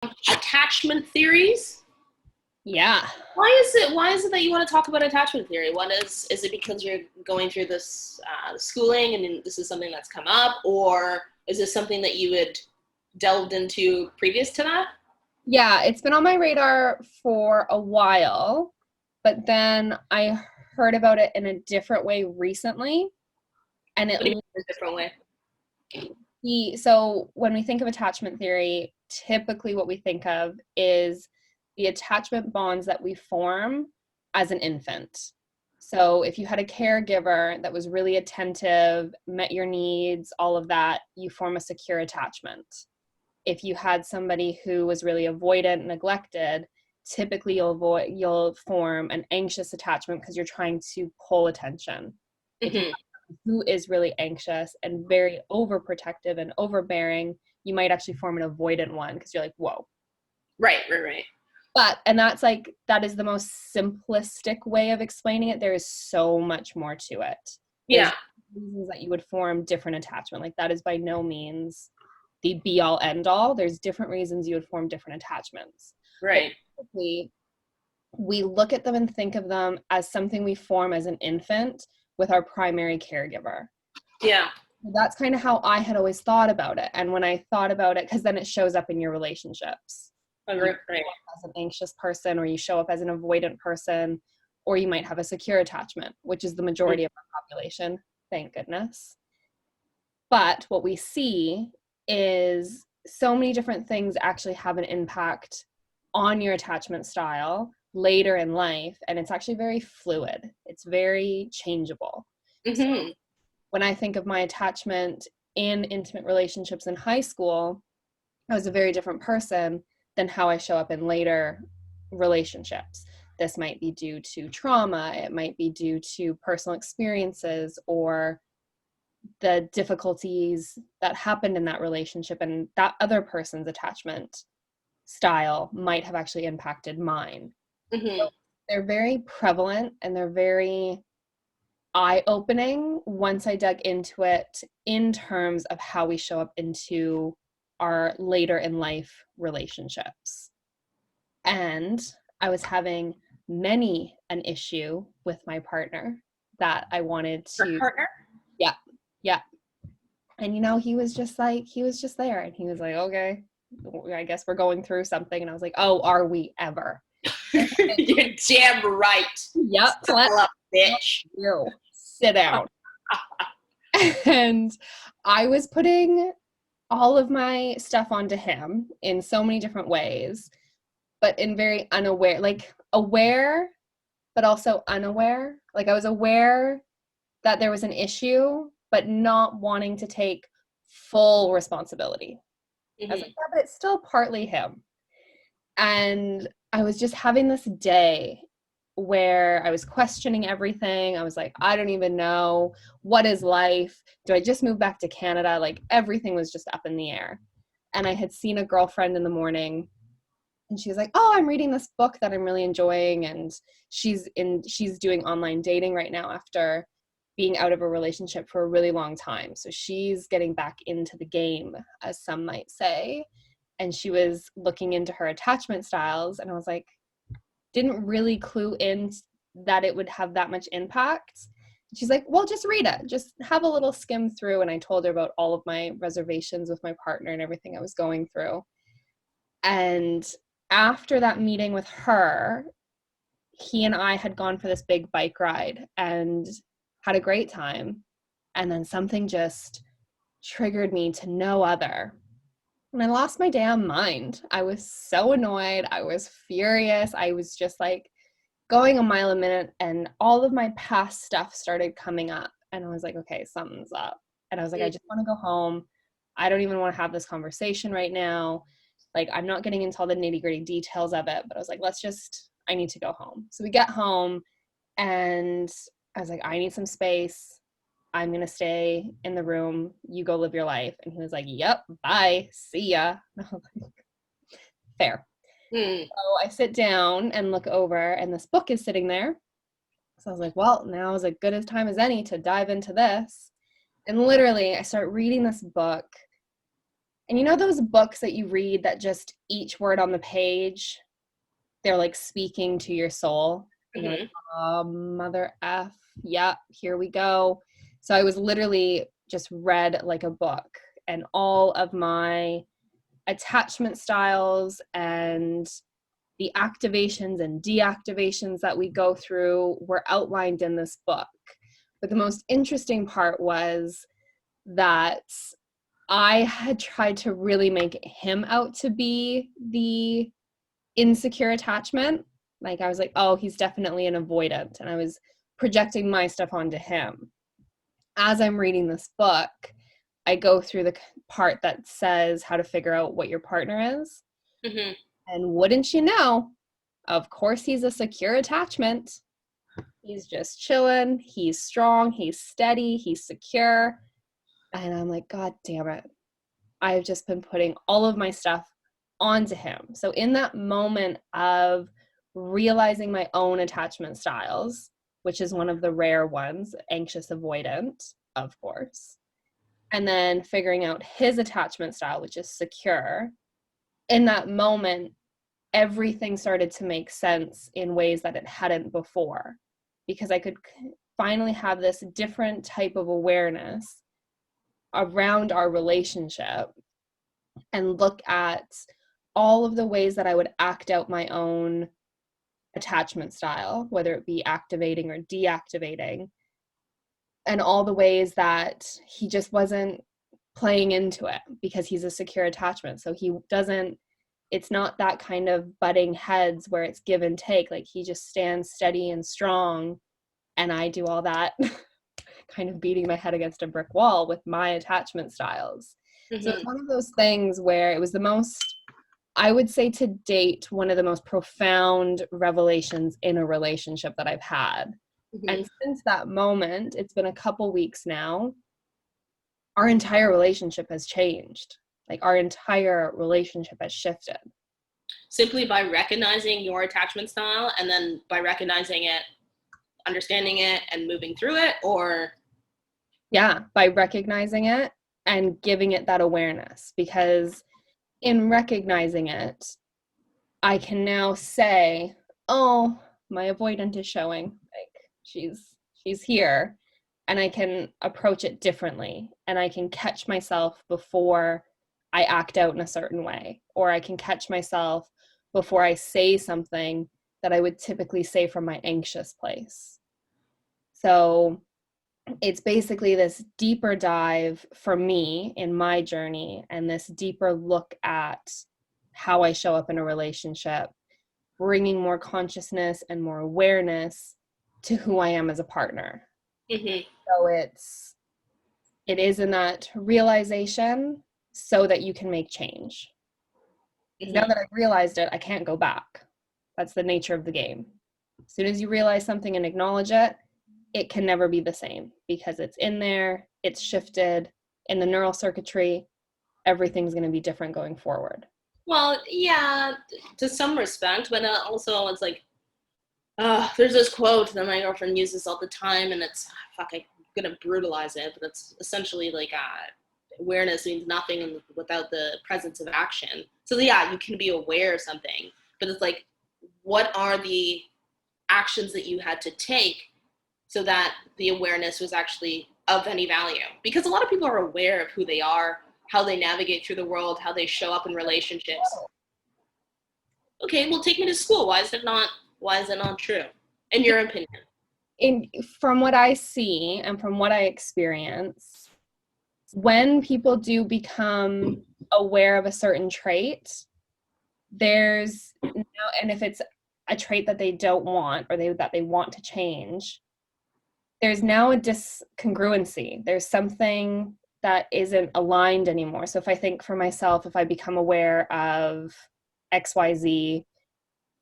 Attachment theories. Yeah. Why is it that you want to talk about attachment theory? What is it because you're going through this schooling and this is something that's come up, or is this something that you had delved into previous to that? Yeah, it's been on my radar for a while, but then I heard about it in a different way recently. And What do you mean in a different way? so when we think of attachment theory, typically what we think of is the attachment bonds that we form as an infant. So if you had a caregiver that was really attentive, met your needs, all of that, you form a secure attachment. If you had somebody who was really avoidant, neglected, typically you'll form an anxious attachment because you're trying to pull attention. If you Mm-hmm. have who is really anxious and very overprotective and overbearing, you might actually form an avoidant one because you're like, whoa. Right, right, right. And that is the most simplistic way of explaining it. There is so much more to it. There's Yeah, reasons that you would form different attachment. Like that is by no means the be all end all. There's different reasons you would form different attachments. But right. typically, we look at them and think of them as something we form as an infant with our primary caregiver. Yeah. That's kind of how I had always thought about it. And when I thought about it, because then it shows up in your relationships. You Right, right. show up as an anxious person, or you show up as an avoidant person, or you might have a secure attachment, which is the majority of our population, thank goodness. But what we see is so many different things actually have an impact on your attachment style later in life, and it's actually very fluid. It's very changeable. So Mm-hmm. when I think of my attachment in intimate relationships in high school, I was a very different person than how I show up in later relationships. This might be due to trauma, it might be due to personal experiences or the difficulties that happened in that relationship, and that other person's attachment style might have actually impacted mine. Mm-hmm. So they're very prevalent and they're very eye-opening once I dug into it in terms of how we show up into our later in life relationships. And I was having many an issue with my partner that I wanted Your to, partner? yeah, yeah. And he was just there and he was like, okay, I guess we're going through something. And I was like, oh, are we ever? You're damn right. Yep, let Settle up, bitch. you sit down. And I was putting all of my stuff onto him in so many different ways, but in very unaware, like aware, but also unaware. Like I was aware that there was an issue, but not wanting to take full responsibility. I was like, Mm-hmm. yeah, but it's still partly him. And I was just having this day where I was questioning everything. I was like, I don't even know. What is life? Do I just move back to Canada? Like everything was just up in the air. And I had seen a girlfriend in the morning and she was like, "Oh, I'm reading this book that I'm really enjoying." And she's doing online dating right now after being out of a relationship for a really long time. So she's getting back into the game, as some might say. And she was looking into her attachment styles and I was like, didn't really clue in that it would have that much impact. She's like, well, just read it. Just have a little skim through. And I told her about all of my reservations with my partner and everything I was going through. And after that meeting with her, he and I had gone for this big bike ride and had a great time. And then something just triggered me to no other. And I lost my damn mind. I was so annoyed. I was furious. I was just like going a mile a minute, and all of my past stuff started coming up. And I was like, okay, something's up. And I was like, I just want to go home. I don't even want to have this conversation right now. Like, I'm not getting into all the nitty gritty details of it, but I was like, I need to go home. So we get home, and I was like, I need some space. I'm going to stay in the room. You go live your life. And he was like, yep, bye. See ya. And I was like, fair. Mm. So I sit down and look over, and this book is sitting there. So I was like, well, now is as good a time as any to dive into this. And literally, I start reading this book, And you know those books that you read that just each word on the page, they're like speaking to your soul? And you're like, oh, mother F, yep, here we go. So I was literally just read like a book, and all of my attachment styles and the activations and deactivations that we go through were outlined in this book. But the most interesting part was that I had tried to really make him out to be the insecure attachment. Like I was like, oh, he's definitely an avoidant. And I was projecting my stuff onto him. As I'm reading this book, I go through the part that says how to figure out what your partner is. Mm-hmm. And wouldn't you know, of course, he's a secure attachment. He's just chilling. He's strong. He's steady. He's secure. And I'm like, God damn it. I've just been putting all of my stuff onto him. So in that moment of realizing my own attachment styles, which is one of the rare ones, anxious avoidant, of course, and then figuring out his attachment style, which is secure, in that moment, everything started to make sense in ways that it hadn't before, because I could finally have this different type of awareness around our relationship and look at all of the ways that I would act out my own attachment style, whether it be activating or deactivating, and all the ways that he just wasn't playing into it because he's a secure attachment. So he doesn't, it's not that kind of butting heads where it's give and take. Like he just stands steady and strong, and I do all that kind of beating my head against a brick wall with my attachment styles. Mm-hmm. So it's one of those things where it was the most, I would say to date, one of the most profound revelations in a relationship that I've had. Mm-hmm. And since that moment, it's been a couple weeks now, our entire relationship has changed. Like our entire relationship has shifted. Simply by recognizing your attachment style, and then by recognizing it, understanding it, and moving through it, or? Yeah, by recognizing it and giving it that awareness, because in recognizing it, I can now say, oh, my avoidant is showing, like she's here, and I can approach it differently, and I can catch myself before I act out in a certain way, or I can catch myself before I say something that I would typically say from my anxious place. So it's basically this deeper dive for me in my journey, and this deeper look at how I show up in a relationship, bringing more consciousness and more awareness to who I am as a partner. Mm-hmm. So it is in that realization so that you can make change. Mm-hmm. Now that I've realized it, I can't go back. That's the nature of the game. As soon as you realize something and acknowledge it, it can never be the same because it's in there, it's shifted in the neural circuitry. Everything's going to be different going forward. Well, yeah, to some respect, but also it's like, there's this quote that my girlfriend uses all the time, and it's, I'm going to brutalize it, but it's essentially like, awareness means nothing without the presence of action. So yeah, you can be aware of something, but it's like, what are the actions that you had to take so that the awareness was actually of any value? Because a lot of people are aware of who they are, how they navigate through the world, how they show up in relationships. Okay, well, take me to school. Why is it not true, in your opinion? From what I see and from what I experience, when people do become aware of a certain trait, there's and if it's a trait that they don't want or that they want to change, there's now a discongruency. There's something that isn't aligned anymore. So if I think for myself, if I become aware of XYZ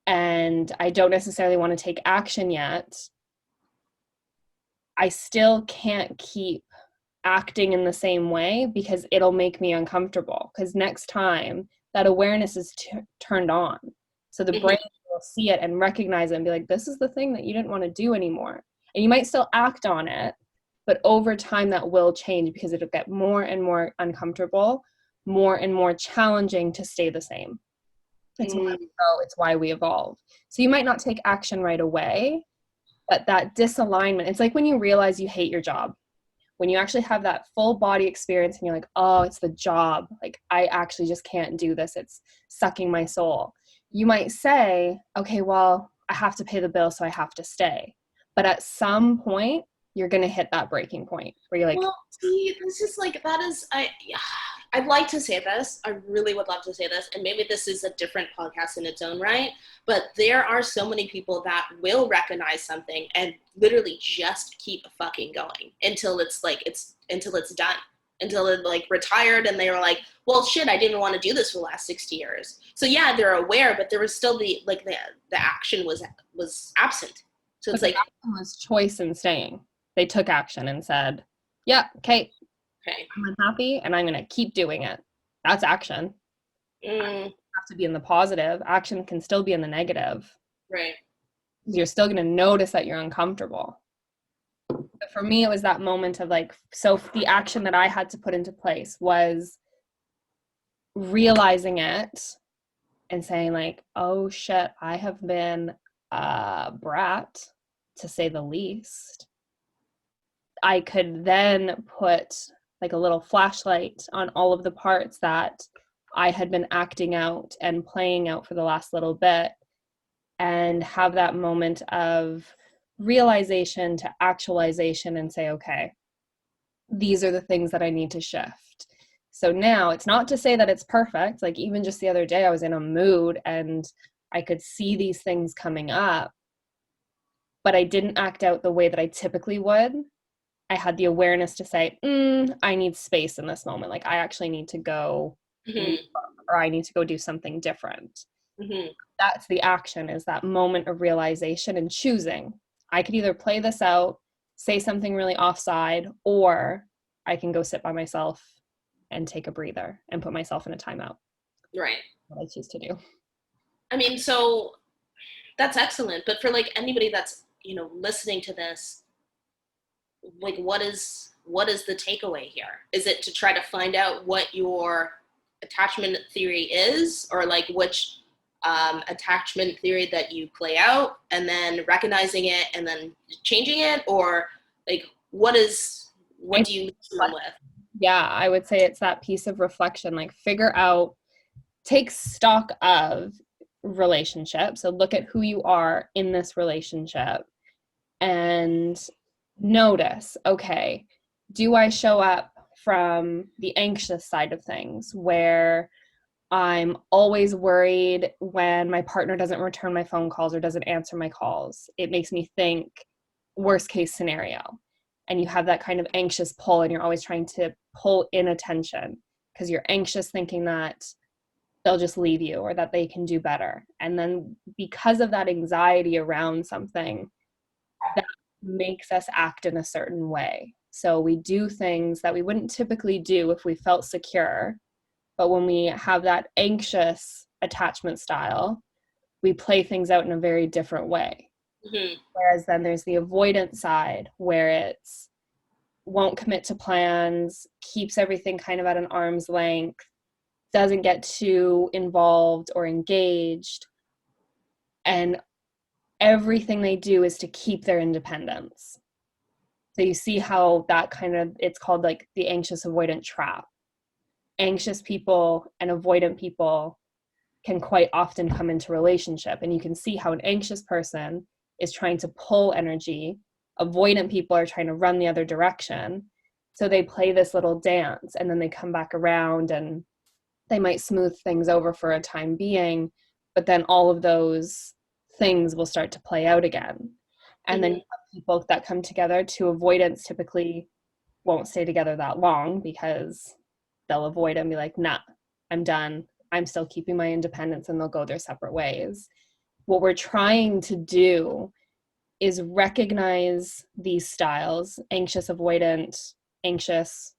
and I don't necessarily want to take action yet, I still can't keep acting in the same way because it'll make me uncomfortable. Because next time that awareness is turned on. So the brain will see it and recognize it and be like, this is the thing that you didn't want to do anymore. And you might still act on it, but over time that will change because it'll get more and more uncomfortable, more and more challenging to stay the same. It's why we grow, it's why we evolve. So you might not take action right away, but that disalignment, it's like when you realize you hate your job. When you actually have that full body experience and you're like, oh, it's the job. Like, I actually just can't do this. It's sucking my soul. You might say, okay, well, I have to pay the bill, so I have to stay. But at some point, you're going to hit that breaking point where you're like, well, see, this is like, that is, I'd like to say this. I really would love to say this. And maybe this is a different podcast in its own right. But there are so many people that will recognize something and literally just keep fucking going until it's like, until it's done. Until it like retired and they were like, well, shit, I didn't want to do this for the last 60 years. So yeah, they're aware, but there was still the action was absent. So it's but like, the action was choice in staying. They took action and said, yeah, okay, okay. I'm unhappy and I'm going to keep doing it. That's action. Have to be in the positive. Action can still be in the negative. Right. You're still going to notice that you're uncomfortable. But for me, it was that moment of like, so the action that I had to put into place was realizing it and saying like, oh shit, I have been a brat, to say the least. I could then put like a little flashlight on all of the parts that I had been acting out and playing out for the last little bit and have that moment of realization to actualization and say, okay, these are the things that I need to shift. So now it's not to say that it's perfect. Like even just the other day, I was in a mood and I could see these things coming up, but I didn't act out the way that I typically would. I had the awareness to say, I need space in this moment. Like I actually need to go or I need to go do something different. That's the action, is that moment of realization and choosing. I could either play this out, say something really offside, or I can go sit by myself and take a breather and put myself in a timeout. Right. What I choose to do. I mean, so that's excellent. But for like anybody that's, listening to this, like what is the takeaway here? Is it to try to find out what your attachment theory is, or like which attachment theory that you play out and then recognizing it and then changing it, or like what do you leave them with? Yeah, I would say it's that piece of reflection, like figure out, take stock of relationship. So look at who you are in this relationship and notice, okay, do I show up from the anxious side of things where I'm always worried when my partner doesn't return my phone calls or doesn't answer my calls? It makes me think worst case scenario. And you have that kind of anxious pull and you're always trying to pull in attention because you're anxious thinking that they'll just leave you or that they can do better. And then because of that anxiety around something, that makes us act in a certain way. So we do things that we wouldn't typically do if we felt secure. But when we have that anxious attachment style, we play things out in a very different way. Whereas then there's the avoidant side where it's won't commit to plans, keeps everything kind of at an arm's length, doesn't get too involved or engaged, and everything they do is to keep their independence. So you see how that kind of, it's called like the anxious avoidant trap. Anxious people and avoidant people can quite often come into relationship, and you can see how an anxious person is trying to pull energy, avoidant people are trying to run the other direction. So they play this little dance and then they come back around and they might smooth things over for a time being, but then all of those things will start to play out again. And then you have people that come together. To avoidance typically won't stay together that long because they'll avoid and be like, nah, I'm done. I'm still keeping my independence, and they'll go their separate ways. What we're trying to do is recognize these styles, anxious, avoidant, anxious,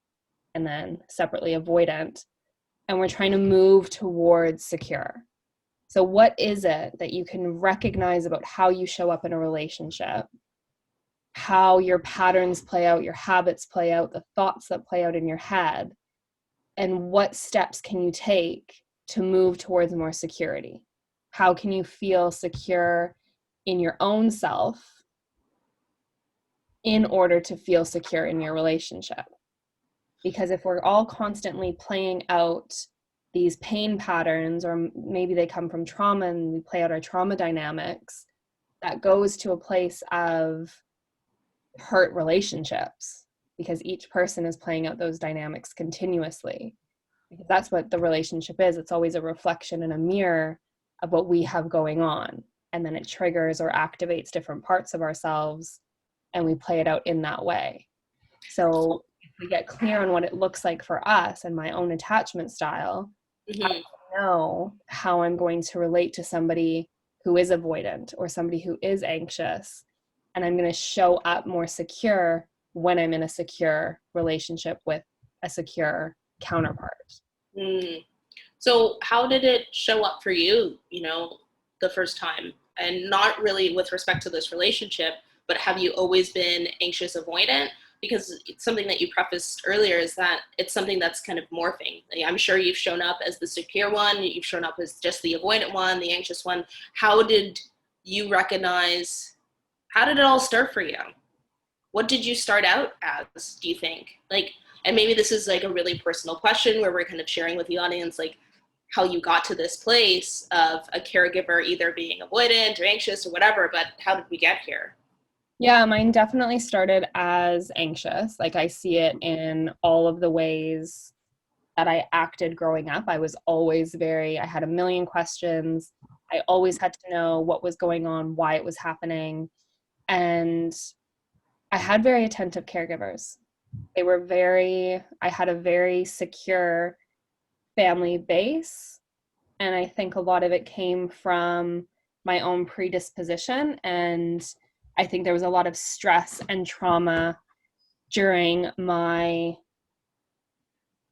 and then separately avoidant, and we're trying to move towards secure. So what is it that you can recognize about how you show up in a relationship, how your patterns play out, your habits play out, the thoughts that play out in your head, And what steps can you take to move towards more security? How can you feel secure in your own self in order to feel secure in your relationship? Because if we're all constantly playing out these pain patterns, or maybe they come from trauma and we play out our trauma dynamics, that goes to a place of hurt relationships, because each person is playing out those dynamics continuously. Because that's what the relationship is. It's always a reflection and a mirror of what we have going on. And then it triggers or activates different parts of ourselves, and we play it out in that way. So if we get clear on what it looks like for us and my own attachment style, I know how I'm going to relate to somebody who is avoidant or somebody who is anxious. And I'm going to show up more secure when I'm in a secure relationship with a secure counterpart. Mm. So how did it show up for you, the first time? And not really with respect to this relationship, but have you always been anxious avoidant? Because it's something that you prefaced earlier is that it's something that's kind of morphing. I'm sure you've shown up as the secure one, you've shown up as just the avoidant one, the anxious one. How did you recognize, how did it all start for you? What did you start out as, do you think? And maybe this is like a really personal question where we're kind of sharing with the audience, like how you got to this place of a caregiver either being avoidant or anxious or whatever, but how did we get here? Yeah, mine definitely started as anxious. Like I see it in all of the ways that I acted growing up. I had a million questions. I always had to know what was going on, why it was happening. And I had very attentive caregivers. I had a very secure family base. And I think a lot of it came from my own predisposition. And I think there was a lot of stress and trauma during my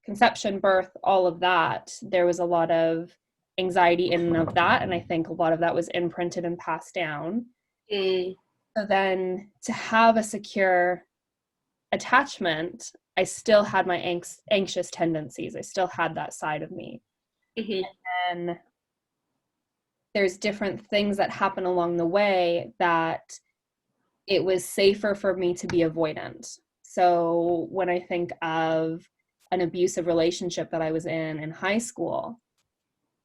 conception, birth, all of that. There was a lot of anxiety in and of that. And I think a lot of that was imprinted and passed down. Mm, So then to have a secure attachment, I still had my anxious tendencies. I still had that side of me. mm-hmm. And there's different things that happen along the way that it was safer for me to be avoidant. So when I think of an abusive relationship that I was in high school,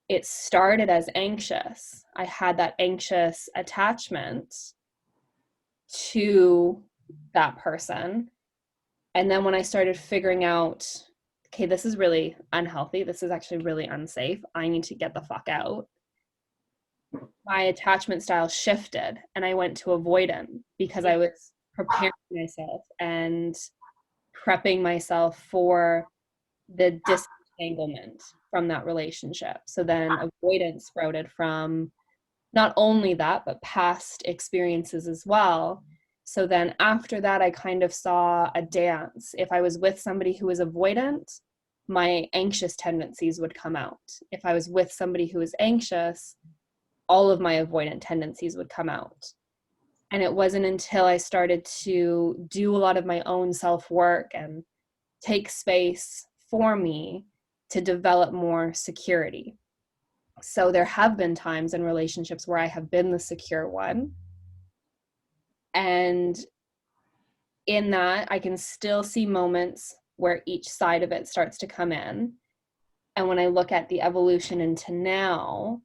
it started as anxious. I had that anxious attachment to that person. And then when I started figuring out, okay, this is really unhealthy, this is actually really unsafe, I need to get the fuck out, my attachment style shifted and I went to avoidant because I was preparing myself and prepping myself for the disentanglement from that relationship. So then avoidance sprouted from not only that, but past experiences as well. So then after that, I kind of saw a dance. If I was with somebody who was avoidant, my anxious tendencies would come out. If I was with somebody who was anxious, all of my avoidant tendencies would come out. And it wasn't until I started to do a lot of my own self-work and take space for me to develop more security. So there have been times in relationships where I have been the secure one. And in that, I can still see moments where each side of it starts to come in. And when I look at the evolution into now,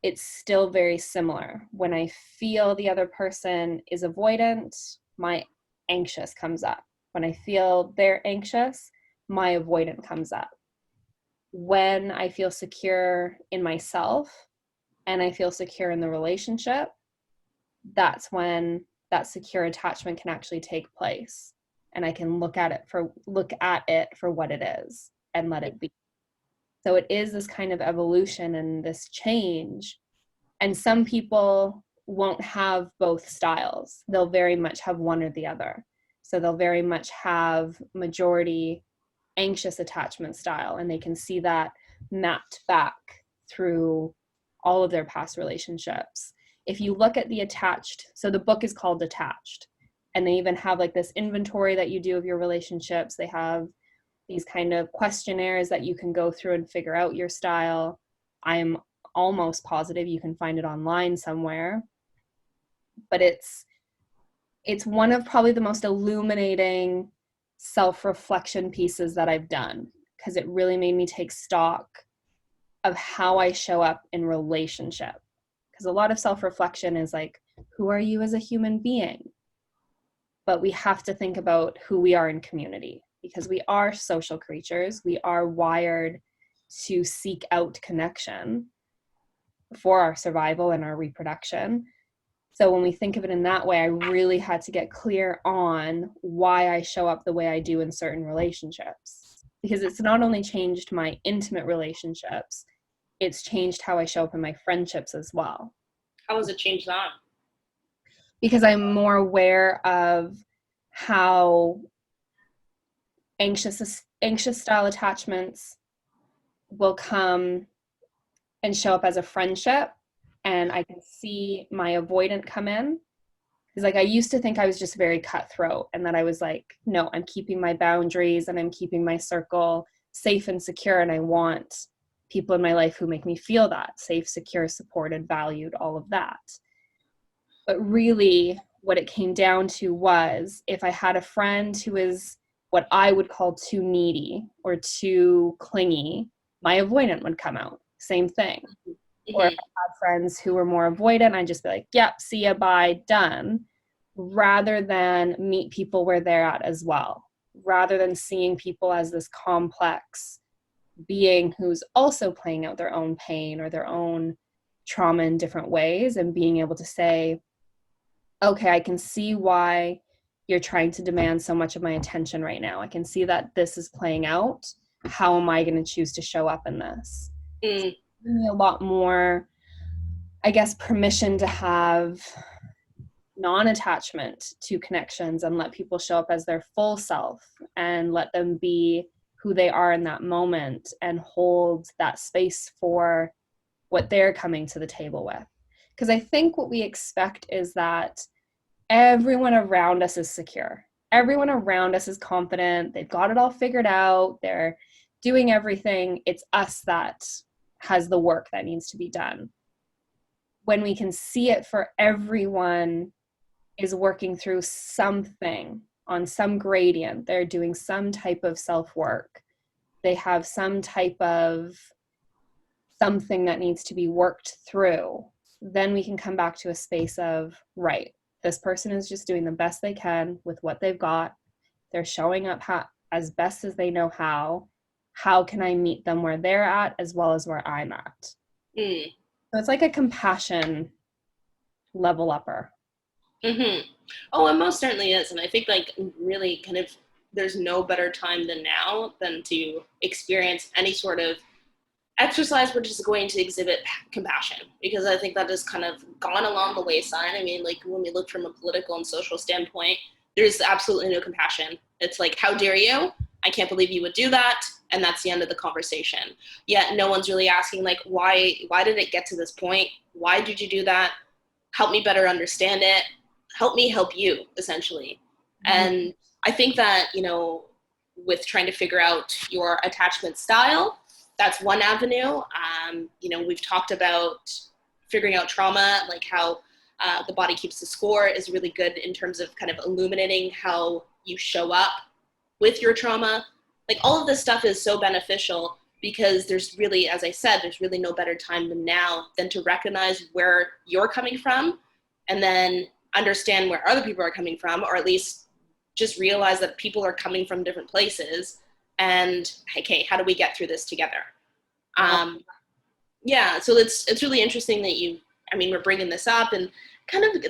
it's still very similar. When I feel the other person is avoidant, my anxious comes up. When I feel they're anxious, my avoidant comes up. When I feel secure in myself and I feel secure in the relationship, that's when that secure attachment can actually take place. And I can look at it for what it is and let it be. So it is this kind of evolution and this change. And some people won't have both styles. They'll very much have one or the other. So they'll very much have majority anxious attachment style, and they can see that mapped back through all of their past relationships. If you look at the attached, so the book is called Attached, and they even have like this inventory that you do of your relationships. They have these kind of questionnaires that you can go through and figure out your style. I'm almost positive you can find it online somewhere. But it's one of probably the most illuminating self-reflection pieces that I've done, because it really made me take stock of how I show up in relationship. Because a lot of self-reflection is like, who are you as a human being? But we have to think about who we are in community, because we are social creatures. We are wired to seek out connection for our survival and our reproduction. So when we think of it in that way, I really had to get clear on why I show up the way I do in certain relationships, because it's not only changed my intimate relationships, it's changed how I show up in my friendships as well. How has it changed that? Because I'm more aware of how anxious style attachments will come and show up as a friendship, and I can see my avoidant come in. Because like I used to think I was just very cutthroat, and that I was like, no, I'm keeping my boundaries and I'm keeping my circle safe and secure, and I want people in my life who make me feel that safe, secure, supported, valued, all of that. But really what it came down to was, if I had a friend who is what I would call too needy or too clingy, my avoidant would come out. Same thing. Mm-hmm. Or if I had friends who were more avoidant, I'd just be like, yep, see ya, bye, done. Rather than meet people where they're at as well. Rather than seeing people as this complex being who's also playing out their own pain or their own trauma in different ways, and being able to say, okay, I can see why you're trying to demand so much of my attention right now. I can see that this is playing out. How am I going to choose to show up in this? Mm. So me a lot more, I guess, permission to have non-attachment to connections and let people show up as their full self and let them be who they are in that moment and hold that space for what they're coming to the table with. Because I think what we expect is that everyone around us is secure. Everyone around us is confident. They've got it all figured out. They're doing everything. It's us that has the work that needs to be done. When we can see it for everyone is working through something on some gradient. They're doing some type of self-work. They have some type of something that needs to be worked through. Then we can come back to a space of, right, this person is just doing the best they can with what they've got. They're showing up as best as they know how. How can I meet them where they're at as well as where I'm at? Mm. So it's like a compassion level upper. Mm-hmm. Oh, it most certainly is. And I think like really kind of there's no better time than now than to experience any sort of exercise which is going to exhibit compassion, because I think that has kind of gone along the wayside. I mean, like when we look from a political and social standpoint, there's absolutely no compassion. It's like, how dare you? I can't believe you would do that. And that's the end of the conversation. Yet no one's really asking like, why did it get to this point? Why did you do that? Help me better understand it. Help me help you, essentially. Mm-hmm. And I think that, you know, with trying to figure out your attachment style, that's one avenue. You know, we've talked about figuring out trauma, like how the body keeps the score is really good in terms of kind of illuminating how you show up with your trauma. Like all of this stuff is so beneficial because there's really, as I said, there's really no better time than now than to recognize where you're coming from and then understand where other people are coming from, or at least just realize that people are coming from different places. And okay, how do we get through this together? Yeah, so it's really interesting that we're bringing this up, and kind of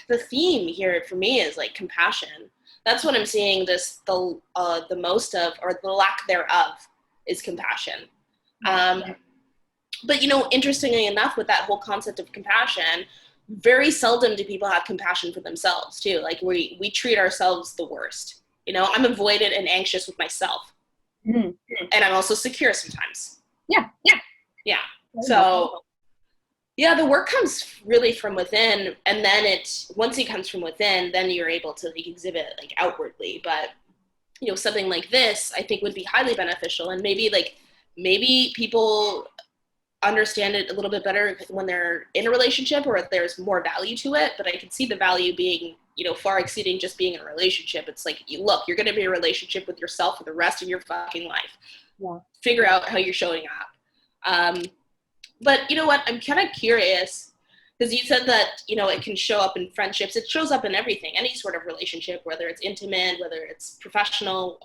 the theme here for me is like compassion. That's what I'm seeing the most of, or the lack thereof, is compassion. But, you know, interestingly enough, with that whole concept of compassion, very seldom do people have compassion for themselves too. Like we treat ourselves the worst. You know, I'm avoidant and anxious with myself. Mm-hmm. And I'm also secure sometimes. Yeah. So, yeah, the work comes really from within, and then once it comes from within, then you're able to like exhibit like outwardly. But something like this, I think would be highly beneficial. And maybe people understand it a little bit better when they're in a relationship or if there's more value to it. But I can see the value being, far exceeding just being in a relationship. It's like, look, you're going to be in a relationship with yourself for the rest of your fucking life. Yeah. Figure out how you're showing up. But you know what? I'm kind of curious because you said that, it can show up in friendships. It shows up in everything, any sort of relationship, whether it's intimate, whether it's professional,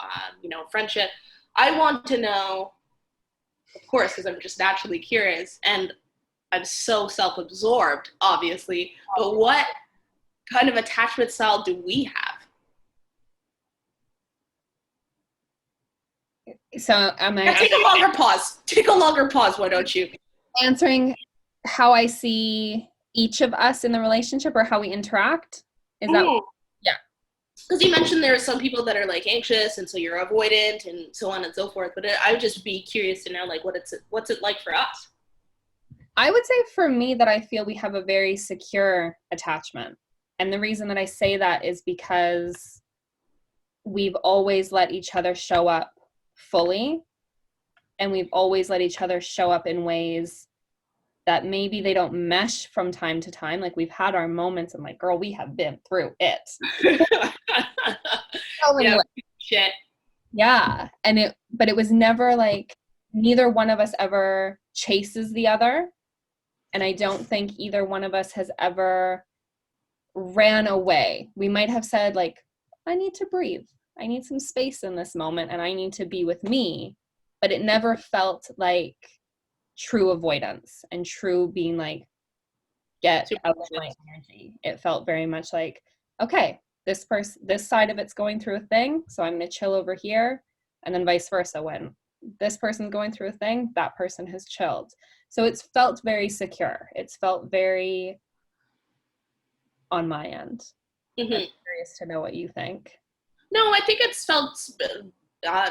friendship. I want to know, of course, because I'm just naturally curious and I'm so self-absorbed, obviously, but what kind of attachment style do we have? So am I Take a longer pause. Take a longer pause, why don't you? answering how I see each of us in the relationship or how we interact? Is that yeah. Because you mentioned there are some people that are like anxious and so you're avoidant and so on and so forth, but I would just be curious to know like what's it like for us? I would say for me that I feel we have a very secure attachment. And the reason that I say that is because we've always let each other show up fully, and we've always let each other show up in ways that maybe they don't mesh from time to time. Like we've had our moments and like, girl, we have been through it. So many ways. Shit. Yeah. But it was never like neither one of us ever chases the other. And I don't think either one of us has ever ran away. We might have said like, I need to breathe. I need some space in this moment and I need to be with me. But it never felt like true avoidance and true being like, get out of my energy. It felt very much like, okay, this side of it's going through a thing, so I'm going to chill over here. And then vice versa. When this person's going through a thing, that person has chilled. So it's felt very secure. It's felt very on my end. Mm-hmm. I'm curious to know what you think. No, I think it's felt,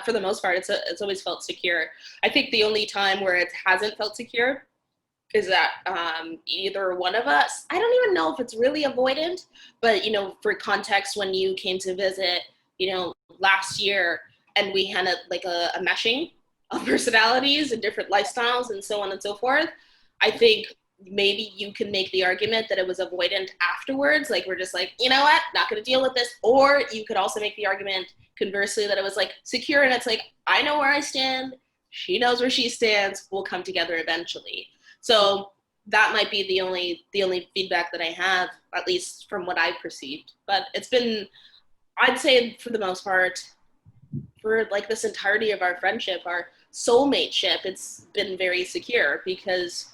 for the most part, it's always felt secure. I think the only time where it hasn't felt secure is that either one of us, I don't even know if it's really avoidant, but, for context, when you came to visit, last year, and we had a meshing of personalities and different lifestyles and so on and so forth, I think maybe you can make the argument that it was avoidant afterwards. Like, we're just like, you know what, not going to deal with this. Or you could also make the argument conversely that it was like secure and it's like, I know where I stand. She knows where she stands. We'll come together eventually. So that might be the only feedback that I have, at least from what I've perceived. But it's been, I'd say for the most part, for like this entirety of our friendship, our soulmate-ship, it's been very secure because,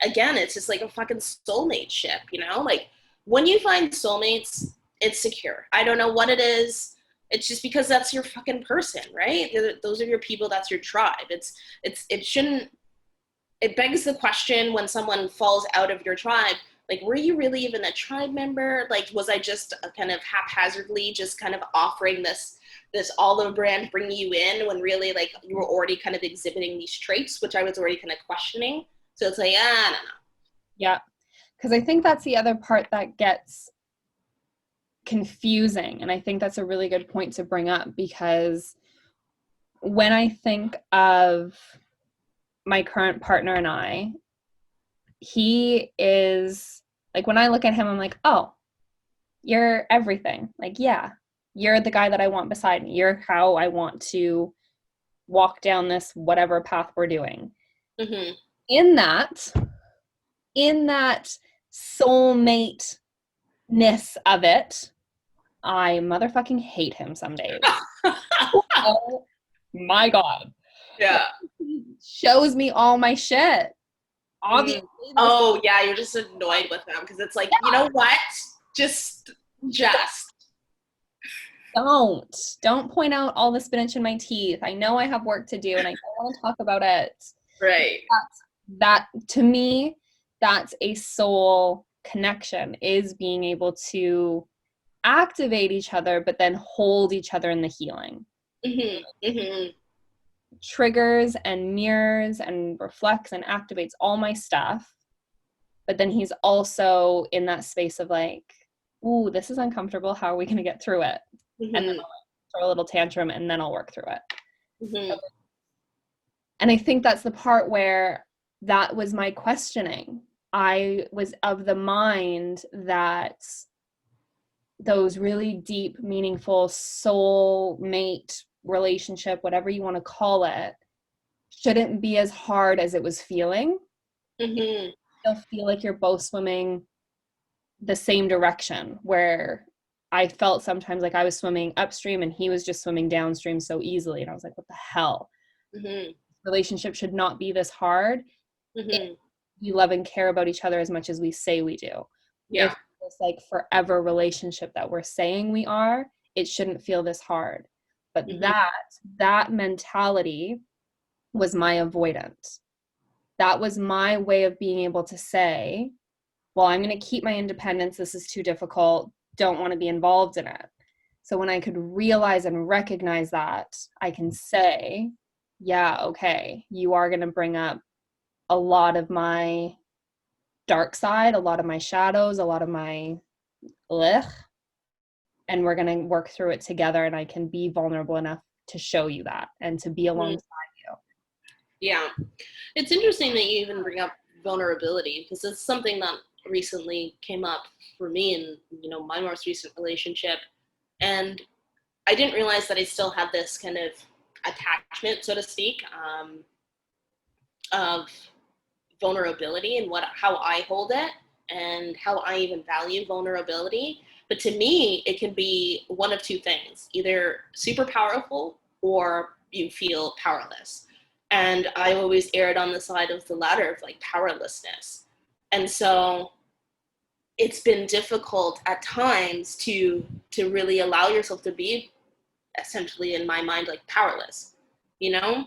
again, it's just like a fucking soulmate ship, Like, when you find soulmates, it's secure. I don't know what it is. It's just because that's your fucking person, right? Those are your people. That's your tribe. It shouldn't, it begs the question when someone falls out of your tribe, like, were you really even a tribe member? Like, was I just kind of haphazardly just kind of offering this olive brand, bringing you in when really, like, you were already kind of exhibiting these traits, which I was already kind of questioning. So it's like, I don't know. Yeah, because I think that's the other part that gets confusing. And I think that's a really good point to bring up, because when I think of my current partner and I, he is like, when I look at him, I'm like, oh, you're everything. Like, yeah, you're the guy that I want beside me. You're how I want to walk down this whatever path we're doing. Mm-hmm. In that soulmate-ness of it, I motherfucking hate him some days. Oh my God. Yeah. He shows me all my shit. Obviously. Oh, yeah, you're just annoyed with him because it's like, you know what? Just. Don't point out all the spinach in my teeth. I know I have work to do and I don't want to talk about it. Right. That to me, that's a soul connection, is being able to activate each other, but then hold each other in the healing. Mm-hmm. Mm-hmm. Triggers and mirrors and reflects and activates all my stuff. But then he's also in that space of like, ooh, this is uncomfortable. How are we going to get through it? Mm-hmm. And then I'll throw a little tantrum and then I'll work through it. Mm-hmm. And I think that's the part where that was my questioning. I was of the mind that those really deep, meaningful soul mate relationship, whatever you want to call it, shouldn't be as hard as it was feeling. Mm-hmm. You'll feel like you're both swimming the same direction, where I felt sometimes like I was swimming upstream and he was just swimming downstream so easily. And I was like, what the hell? Mm-hmm. Relationship should not be this hard if Mm-hmm. we love and care about each other as much as we say we do. Yeah. If it's like forever relationship that we're saying we are, it shouldn't feel this hard. But Mm-hmm. that mentality was my avoidance. That was my way of being able to say, well, I'm going to keep my independence. This is too difficult. Don't want to be involved in it. So when I could realize and recognize that, I can say, yeah, okay, you are going to bring up a lot of my dark side, a lot of my shadows, a lot of my ugh, and we're going to work through it together. And I can be vulnerable enough to show you that and to be alongside you. Yeah. It's interesting that you even bring up vulnerability, because it's something that recently came up for me in, my most recent relationship. And I didn't realize that I still had this kind of attachment, so to speak, of vulnerability and how I hold it and how I even value vulnerability. But to me, it can be one of two things: either super powerful or you feel powerless. And I always erred on the side of the latter, of like powerlessness. And so it's been difficult at times to really allow yourself to be, essentially in my mind, like powerless, you know?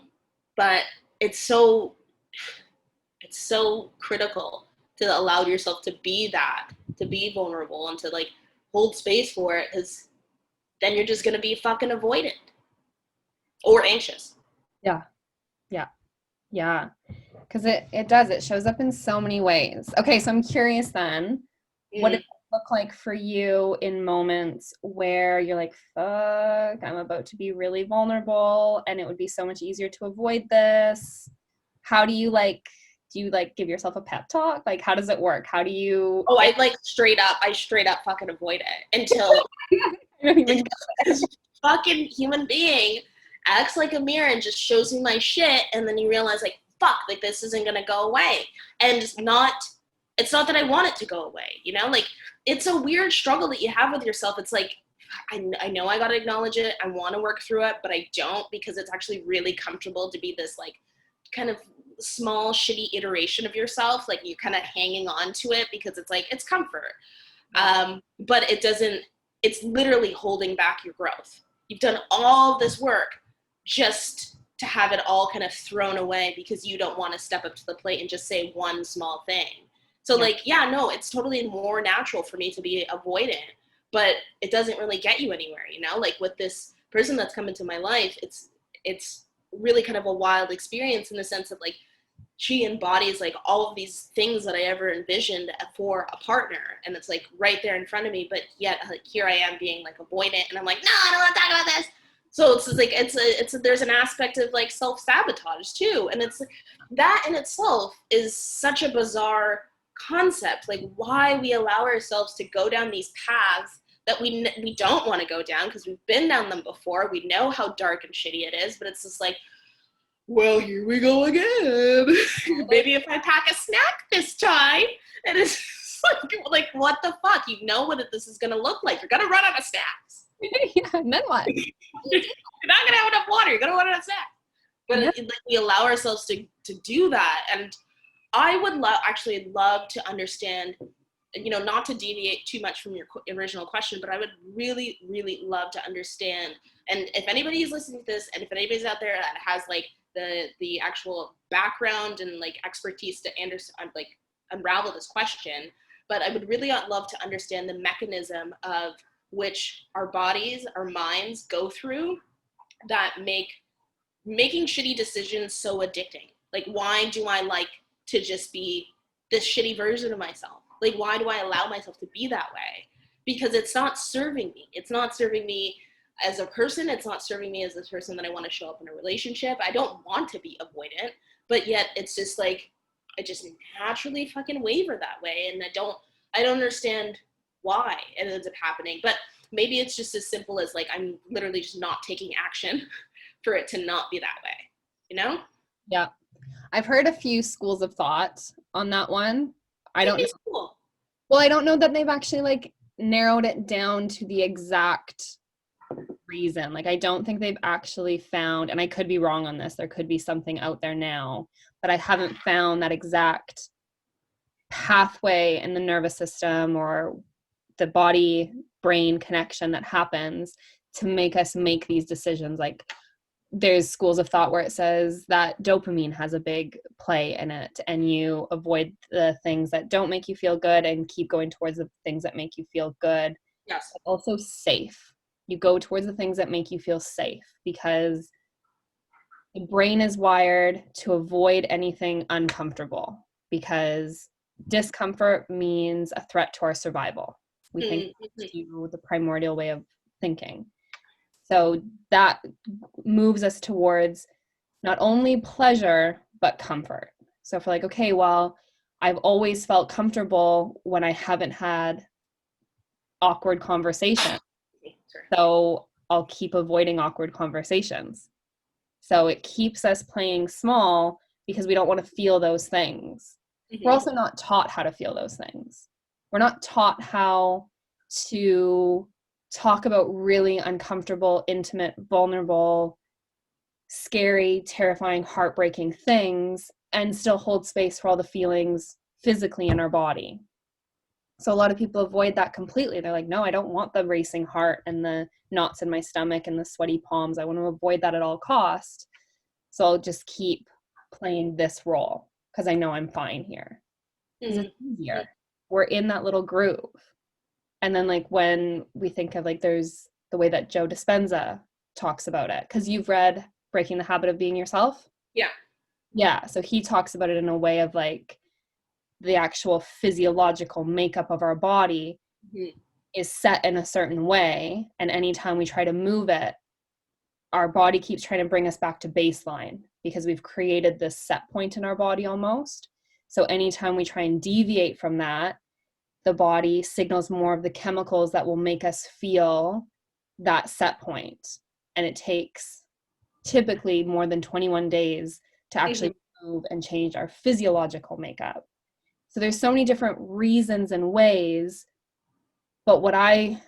But it's so critical to allow yourself to be that, to be vulnerable and to like hold space for it, because then you're just going to be fucking avoidant or anxious. Yeah. Yeah. Yeah. Because it does. It shows up in so many ways. Okay, so I'm curious then, what does Mm. it look like for you in moments where you're like, fuck, I'm about to be really vulnerable and it would be so much easier to avoid this? How do you give yourself a pep talk? Like, how does it work? How do you Oh, I straight up fucking avoid it until this fucking human being acts like a mirror and just shows me my shit, and then you realize, like, fuck, like this isn't gonna go away. And it's not that I want it to go away, like it's a weird struggle that you have with yourself. It's like, I know I gotta acknowledge it, I want to work through it, but I don't, because it's actually really comfortable to be this like kind of small shitty iteration of yourself, like you're kind of hanging on to it because it's like it's comfort. But it's literally holding back your growth. You've done all this work just to have it all kind of thrown away because you don't want to step up to the plate and just say one small thing. So no, it's totally more natural for me to be avoidant, but it doesn't really get you anywhere, like with this person that's come into my life, it's really kind of a wild experience in the sense of like, she embodies like all of these things that I ever envisioned for a partner, and it's like right there in front of me, but yet like here I am being like avoidant, and I'm like, no, I don't want to talk about this. So it's just like there's an aspect of like self-sabotage too, and it's that in itself is such a bizarre concept, like why we allow ourselves to go down these paths that we don't want to go down because we've been down them before. We know how dark and shitty it is, but it's just like, well, here we go again. Maybe if I pack a snack this time. And it's like, what the fuck? You know what this is going to look like. You're going to run out of snacks. Yeah, and then what? You're not going to have enough water. You're going to run out of snacks. But like, we allow ourselves to do that. And I would actually love to understand, not to deviate too much from your original question, but I would really, really love to understand. And if anybody is listening to this, and if anybody's out there that has like the actual background and like expertise to unravel this question, but I would really love to understand the mechanism of which our bodies, our minds go through that making shitty decisions so addicting. Like, why do I like to just be this shitty version of myself? Like, why do I allow myself to be that way? Because it's not serving me. It's not serving me as a person, it's not serving me as the person that I want to show up in a relationship. I don't want to be avoidant, but yet it's just like I just naturally fucking waver that way, and I don't understand why it ends up happening. But maybe it's just as simple as like I'm literally just not taking action for it to not be that way, you know? Yeah. I've heard a few schools of thought on that one. I don't Okay, know. cool. Well, I don't know that they've actually like narrowed it down to the exact reason. Like I don't think they've actually found, and I could be wrong on this, there could be something out there now, but I haven't found that exact pathway in the nervous system or the body brain connection that happens to make us make these decisions. Like there's schools of thought where it says that dopamine has a big play in it, and you avoid the things that don't make you feel good and keep going towards the things that make you feel good. Yes. But also safe. You go towards the things that make you feel safe, because the brain is wired to avoid anything uncomfortable, because discomfort means a threat to our survival. We think Mm-hmm. to the primordial way of thinking. So that moves us towards not only pleasure, but comfort. So if we're like, okay, well, I've always felt comfortable when I haven't had awkward conversation. Sure. So I'll keep avoiding awkward conversations. So it keeps us playing small because we don't want to feel those things. We're Mm-hmm. also not taught how to feel those things. We're not taught how to talk about really uncomfortable, intimate, vulnerable, scary, terrifying, heartbreaking things and still hold space for all the feelings physically in our body. So a lot of people avoid that completely. They're like, no, I don't want the racing heart and the knots in my stomach and the sweaty palms. I want to avoid that at all costs. So I'll just keep playing this role because I know I'm fine here. Because it's Mm-hmm. easier. We're in that little groove. And then like when we think of like there's the way that Joe Dispenza talks about it, because you've read Breaking the Habit of Being Yourself. Yeah. Yeah. So he talks about it in a way of like the actual physiological makeup of our body Mm-hmm. is set in a certain way. And anytime we try to move it, our body keeps trying to bring us back to baseline because we've created this set point in our body almost. So anytime we try and deviate from that, the body signals more of the chemicals that will make us feel that set point. And it takes typically more than 21 days to Mm-hmm. actually move and change our physiological makeup. So there's so many different reasons and ways, but what I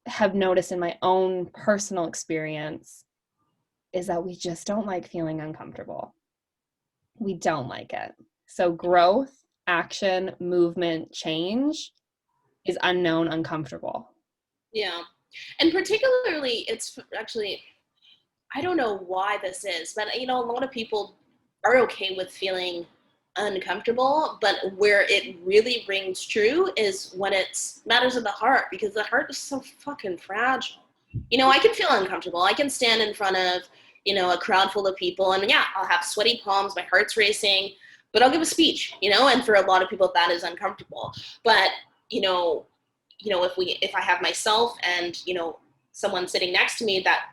have noticed in my own personal experience is that we just don't like feeling uncomfortable. We don't like it. So growth, action, movement, change is unknown, uncomfortable. Yeah. And particularly, it's actually, I don't know why this is, but a lot of people are okay with feeling uncomfortable, but where it really rings true is when it's matters of the heart, because the heart is so fucking fragile. I can feel uncomfortable. I can stand in front of, a crowd full of people, and yeah, I'll have sweaty palms, my heart's racing, but I'll give a speech, and for a lot of people that is uncomfortable. But, you know, if I have myself and, someone sitting next to me that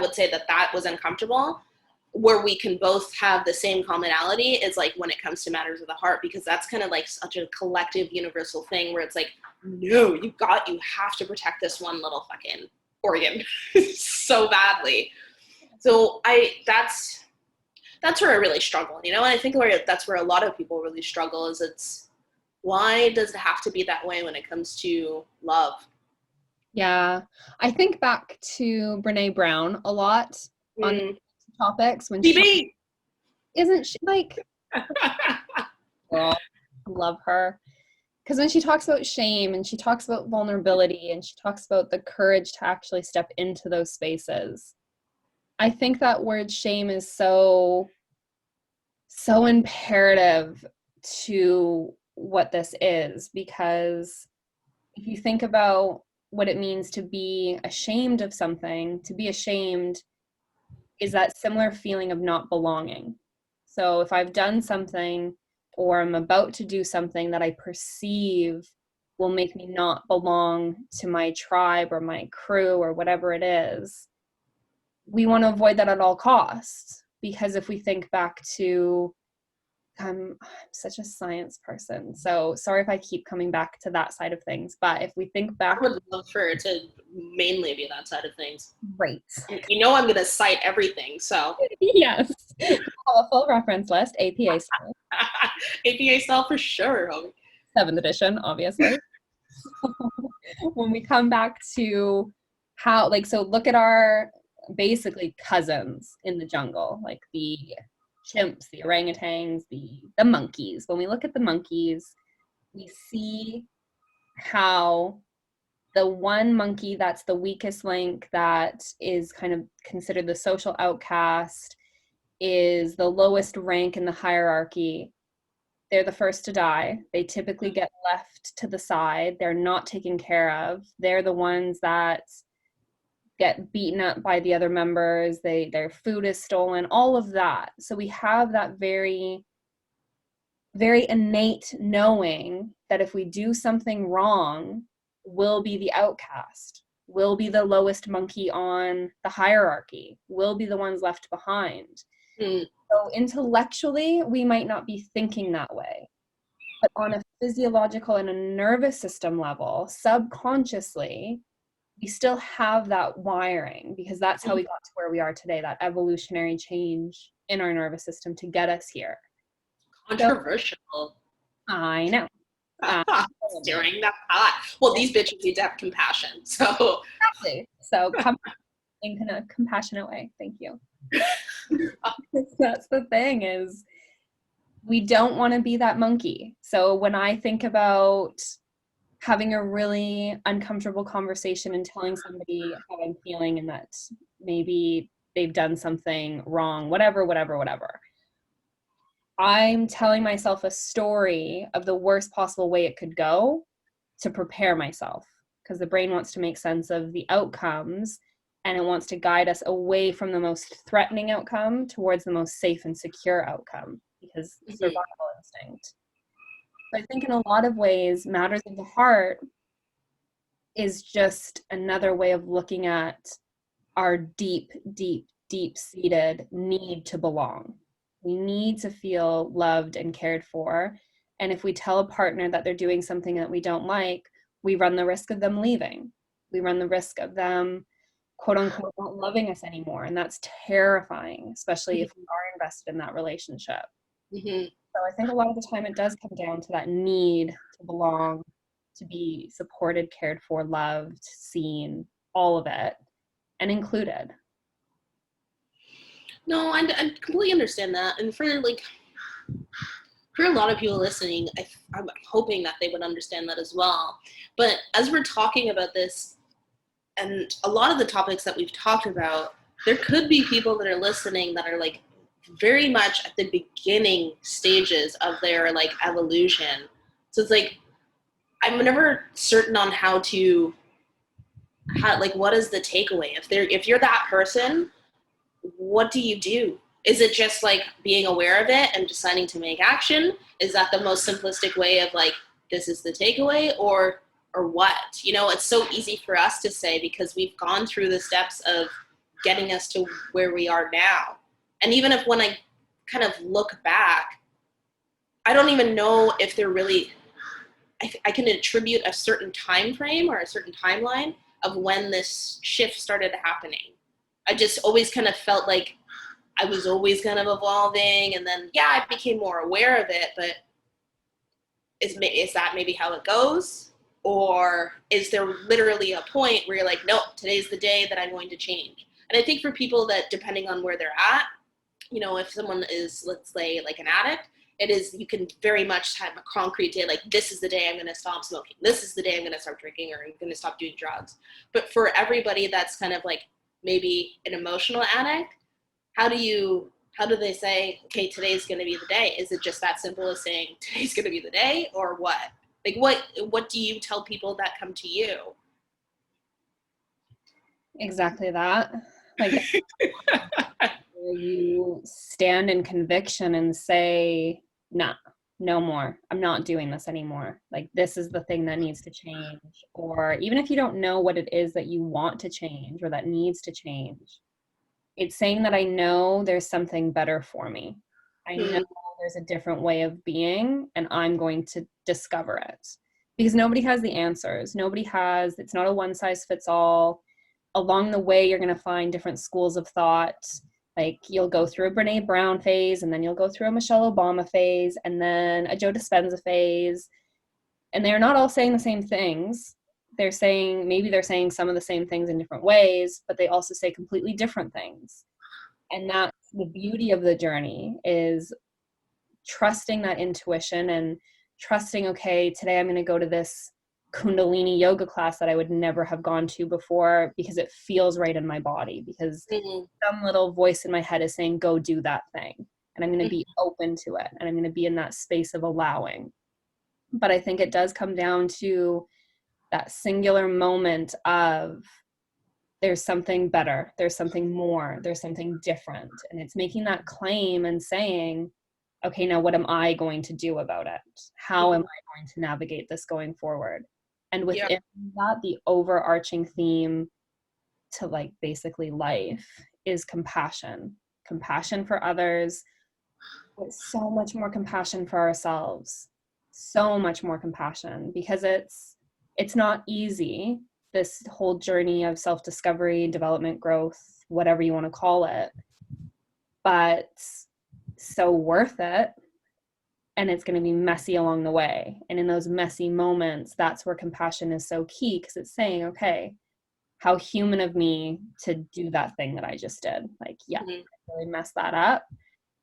would say that that was uncomfortable, where we can both have the same commonality is like when it comes to matters of the heart, because that's kind of like such a collective universal thing where it's like, no, you have to protect this one little fucking organ so badly. So that's where I really struggle, and I think that's where a lot of people really struggle, is it's why does it have to be that way when it comes to love? Yeah. I think back to Brene Brown a lot on Mm. topics when she TV. isn't she like, girl, I love her. Because when she talks about shame and she talks about vulnerability and she talks about the courage to actually step into those spaces, I think that word shame is so imperative to what this is, because if you think about what it means to be ashamed of something, to be ashamed is that similar feeling of not belonging. So if I've done something or I'm about to do something that I perceive will make me not belong to my tribe or my crew or whatever it is, we want to avoid that at all costs. Because if we think back to, I'm such a science person, so sorry if I keep coming back to that side of things, but if we think back, I would love for it to mainly be that side of things. great. You know I'm going to cite everything, so. Yes. A full reference list, APA style. APA style for sure, homie. 7th edition, obviously. When we come back to how, like, so look at our basically cousins in the jungle, like the chimps, the orangutans, the monkeys. When we look at the monkeys, we see how the one monkey that's the weakest link, that is kind of considered the social outcast, is the lowest rank in the hierarchy. They're the first to die. They typically get left to the side. They're not taken care of. They're the ones that get beaten up by the other members. Their food is stolen, all of that. So we have that very, very innate knowing that if we do something wrong, we'll be the outcast. We'll be the lowest monkey on the hierarchy. We'll be the ones left behind. Mm. So intellectually, we might not be thinking that way. But on a physiological and a nervous system level, subconsciously, we still have that wiring, because that's how we got to where we are today, that evolutionary change in our nervous system to get us here. Controversial. So, I know. Stirring that pot. Well, these bitches need to have compassion, so. Exactly. So come in a compassionate way. Thank you. That's the thing, is we don't want to be that monkey. So when I think about having a really uncomfortable conversation and telling somebody how I'm feeling and that maybe they've done something wrong, whatever, I'm telling myself a story of the worst possible way it could go to prepare myself, because the brain wants to make sense of the outcomes and it wants to guide us away from the most threatening outcome towards the most safe and secure outcome, because survival instinct. I think in a lot of ways, matters of the heart is just another way of looking at our deep, deep, deep-seated need to belong. We need to feel loved and cared for. And if we tell a partner that they're doing something that we don't like, we run the risk of them leaving. We run the risk of them, quote unquote, not loving us anymore. And that's terrifying, especially if we are invested in that relationship. Mm-hmm. So I think a lot of the time it does come down to that need to belong, to be supported, cared for, loved, seen, all of it, and included. No, I completely understand that. And for a lot of people listening, I'm hoping that they would understand that as well. But as we're talking about this, and a lot of the topics that we've talked about, there could be people that are listening that are like very much at the beginning stages of their like evolution. So it's like, I'm never certain on how what is the takeaway? If you're that person, what do you do? Is it just like being aware of it and deciding to make action? Is that the most simplistic way of like, this is the takeaway, or what? You know, it's so easy for us to say because we've gone through the steps of getting us to where we are now. And even if when I kind of look back, I don't even know if they're really, I can attribute a certain time frame or a certain timeline of when this shift started happening. I just always kind of felt like I was always kind of evolving, and then, yeah, I became more aware of it, but is that maybe how it goes? Or is there literally a point where you're like, nope, today's the day that I'm going to change? And I think for people that, depending on where they're at, you know, if someone is, let's say, like an addict, it is, you can very much have a concrete day, like, this is the day I'm going to stop smoking. This is the day I'm going to start drinking, or I'm going to stop doing drugs. But for everybody that's kind of like maybe an emotional addict, how do they say, okay, today's going to be the day? Is it just that simple as saying today's going to be the day, or what? Like, what do you tell people that come to you? Exactly that. Like, where you stand in conviction and say, nah, no more. I'm not doing this anymore. Like, this is the thing that needs to change. Or even if you don't know what it is that you want to change or that needs to change, it's saying that I know there's something better for me. I know Mm, there's a different way of being, and I'm going to discover it. Because nobody has the answers. Nobody has, it's not a one size fits all. Along the way, you're going to find different schools of thought. Like, you'll go through a Brene Brown phase, and then you'll go through a Michelle Obama phase, and then a Joe Dispenza phase. And they're not all saying the same things. They're saying, maybe they're saying some of the same things in different ways, but they also say completely different things. And that's the beauty of the journey, is trusting that intuition and trusting, okay, today I'm going to go to this Kundalini yoga class that I would never have gone to before because it feels right in my body, because mm, some little voice in my head is saying, go do that thing. And I'm going to mm, be open to it. And I'm going to be in that space of allowing. But I think it does come down to that singular moment of, there's something better, there's something more, there's something different. And it's making that claim and saying, okay, now what am I going to do about it? How am mm. I going to navigate this going forward? And Yeah. within that, the overarching theme to, like, basically life is compassion. Compassion for others, but so much more compassion for ourselves. So much more compassion, because it's not easy, this whole journey of self-discovery, development, growth, whatever you want to call it, but so worth it. And it's going to be messy along the way. And in those messy moments, that's where compassion is so key, because it's saying, okay, how human of me to do that thing that I just did. Like, yeah, Mhm. I really messed that up,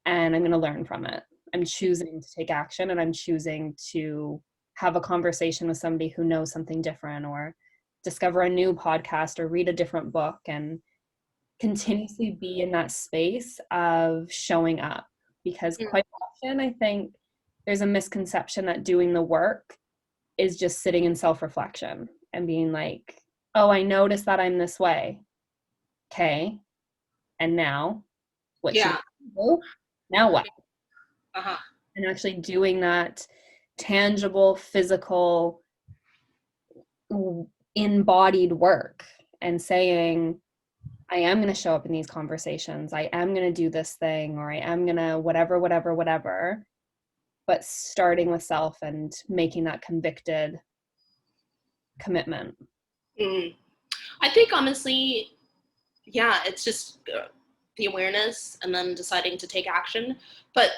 and I'm going to learn from it. I'm choosing to take action, and I'm choosing to have a conversation with somebody who knows something different, or discover a new podcast, or read a different book, and continuously be in that space of showing up. Because Mm. quite often, I think there's a misconception that doing the work is just sitting in self-reflection and being like, oh, I noticed that I'm this way. Okay. And now what should Yeah. I do? Now what? Uh-huh. And actually doing that tangible, physical, embodied work, and saying, I am going to show up in these conversations. I am going to do this thing, or I am going to whatever, whatever, whatever. But starting with self and making that convicted commitment. Mm. I think honestly, yeah, it's just the awareness and then deciding to take action. But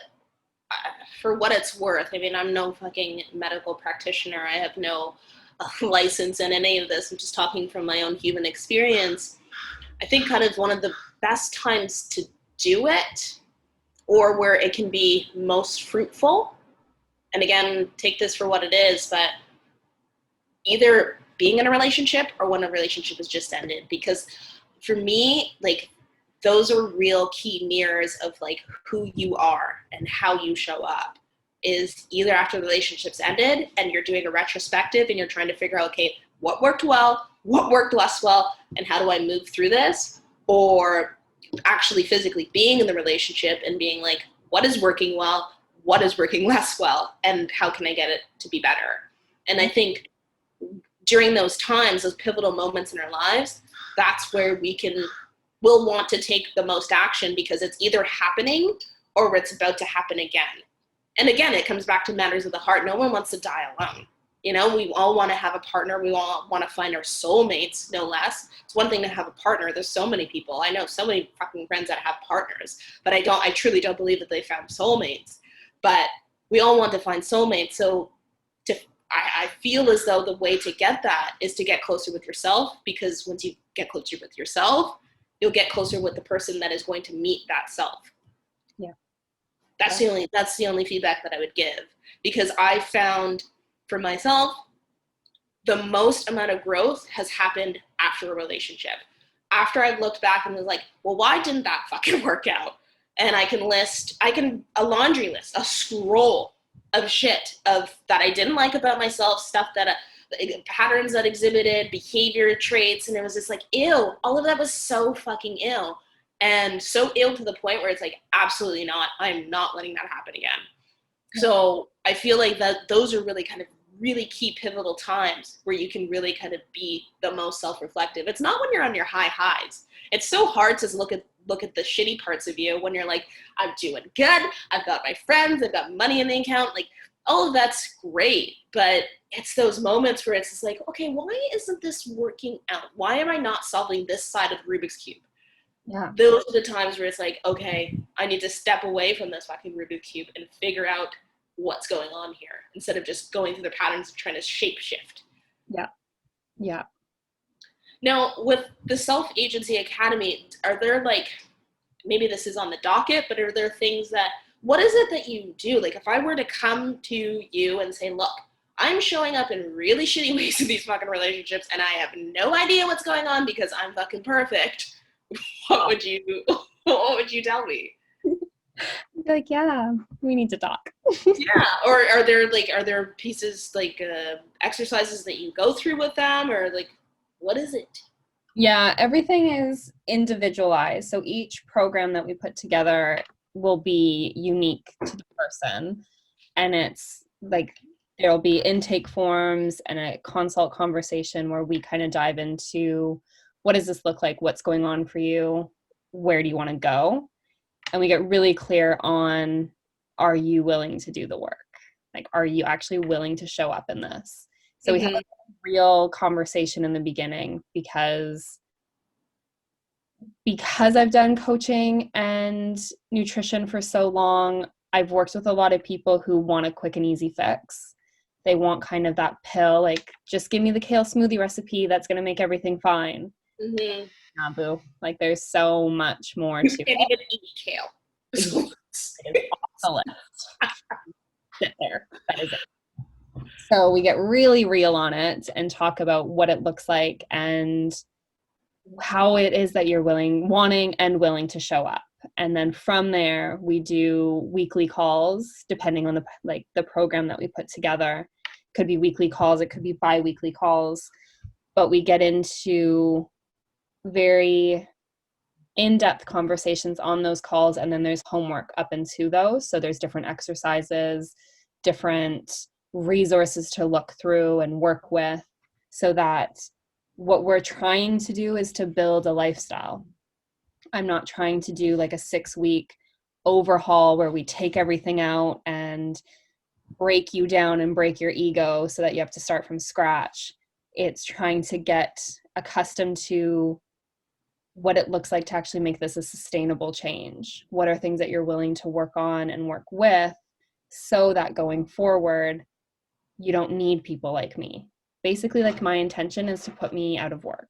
for what it's worth, I mean, I'm no fucking medical practitioner. I have no license in any of this. I'm just talking from my own human experience. I think kind of one of the best times to do it, or where it can be most fruitful, and again, take this for what it is, but either being in a relationship or when a relationship has just ended. Because for me, like, those are real key mirrors of like who you are and how you show up. Is either after the relationship's ended and you're doing a retrospective and you're trying to figure out, okay, what worked well, what worked less well, and how do I move through this? Or actually physically being in the relationship and being like, what is working well, what is working less well, and how can I get it to be better? And I think during those times, those pivotal moments in our lives, that's where we'll want to take the most action, because it's either happening or it's about to happen again. And again, it comes back to matters of the heart. No one wants to die alone. You know, we all want to have a partner. We all want to find our soulmates, no less. It's one thing to have a partner. There's so many people. I know so many fucking friends that have partners, but I truly don't believe that they found soulmates. But we all want to find soulmates. So I feel as though the way to get that is to get closer with yourself, because once you get closer with yourself, you'll get closer with the person that is going to meet that self. Yeah. That's the only feedback that I would give, because I found for myself the most amount of growth has happened after a relationship. After I've looked back and was like, well, why didn't that fucking work out? And I can a laundry list, a scroll of shit of that I didn't like about myself, stuff that patterns that exhibited, behavior traits, and it was just like, ew, all of that was so fucking ill. And so ill to the point where it's like, absolutely not. I'm not letting that happen again. So I feel like that those are really kind of really key pivotal times where you can really kind of be the most self-reflective. It's not when you're on your high highs. It's so hard to look at the shitty parts of you when you're like, I'm doing good, I've got my friends, I've got money in the account, like all of that's great. But it's those moments where it's just like, okay, why isn't this working out? Why am I not solving this side of the Rubik's Cube? Yeah. Those are the times where it's like, okay, I need to step away from this fucking Rubik's Cube and figure out what's going on here instead of just going through the patterns of trying to shape shift. Yeah. Yeah. Now, with the Self Agency Academy, are there like, maybe this is on the docket, but are there things that, what is it that you do? Like, if I were to come to you and say, look, I'm showing up in really shitty ways in these fucking relationships and I have no idea what's going on because I'm fucking perfect, what would you tell me? Like, yeah, we need to talk. Yeah. Or are there pieces like exercises that you go through with them, or like what is it? Yeah, everything is individualized. So each program that we put together will be unique to the person. And it's like there'll be intake forms and a consult conversation where we kind of dive into what does this look like? What's going on for you? Where do you want to go? And we get really clear on, are you willing to do the work? Like, are you actually willing to show up in this? So we have a real conversation in the beginning because I've done coaching and nutrition for so long, I've worked with a lot of people who want a quick and easy fix. They want kind of that pill, like, just give me the kale smoothie recipe that's going to make everything fine. Mm-hmm. Nah, boo. Like, there's so much more You to can't even eat kale. it. It is off the list. Sit there. That is it. So we get really real on it and talk about what it looks like and how it is that you're wanting and willing to show up. And then from there, we do weekly calls, depending on the program that we put together. It could be weekly calls, it could be bi-weekly calls, but we get into very in-depth conversations on those calls, and then there's homework up into those. So there's different exercises, different resources to look through and work with, so that what we're trying to do is to build a lifestyle. I'm not trying to do like a 6-week overhaul where we take everything out and break you down and break your ego so that you have to start from scratch. It's trying to get accustomed to what it looks like to actually make this a sustainable change. What are things that you're willing to work on and work with so that going forward, you don't need people like me. Basically, like, my intention is to put me out of work.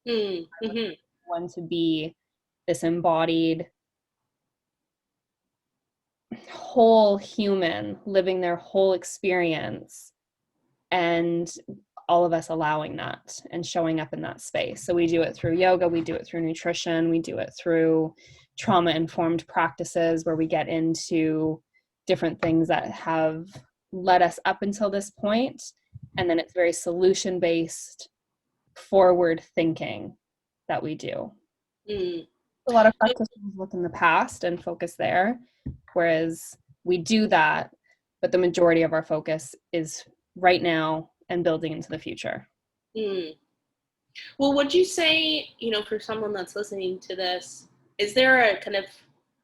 Mm-hmm. I want to be this embodied whole human living their whole experience, and all of us allowing that and showing up in that space. So we do it through yoga, we do it through nutrition, we do it through trauma-informed practices where we get into different things that have led us up until this point. And then it's very solution-based, forward thinking that we do. Mm. A lot of practitioners look in the past and focus there, whereas we do that, but the majority of our focus is right now and building into the future. Mm. Well, would you say, for someone that's listening to this, is there a kind of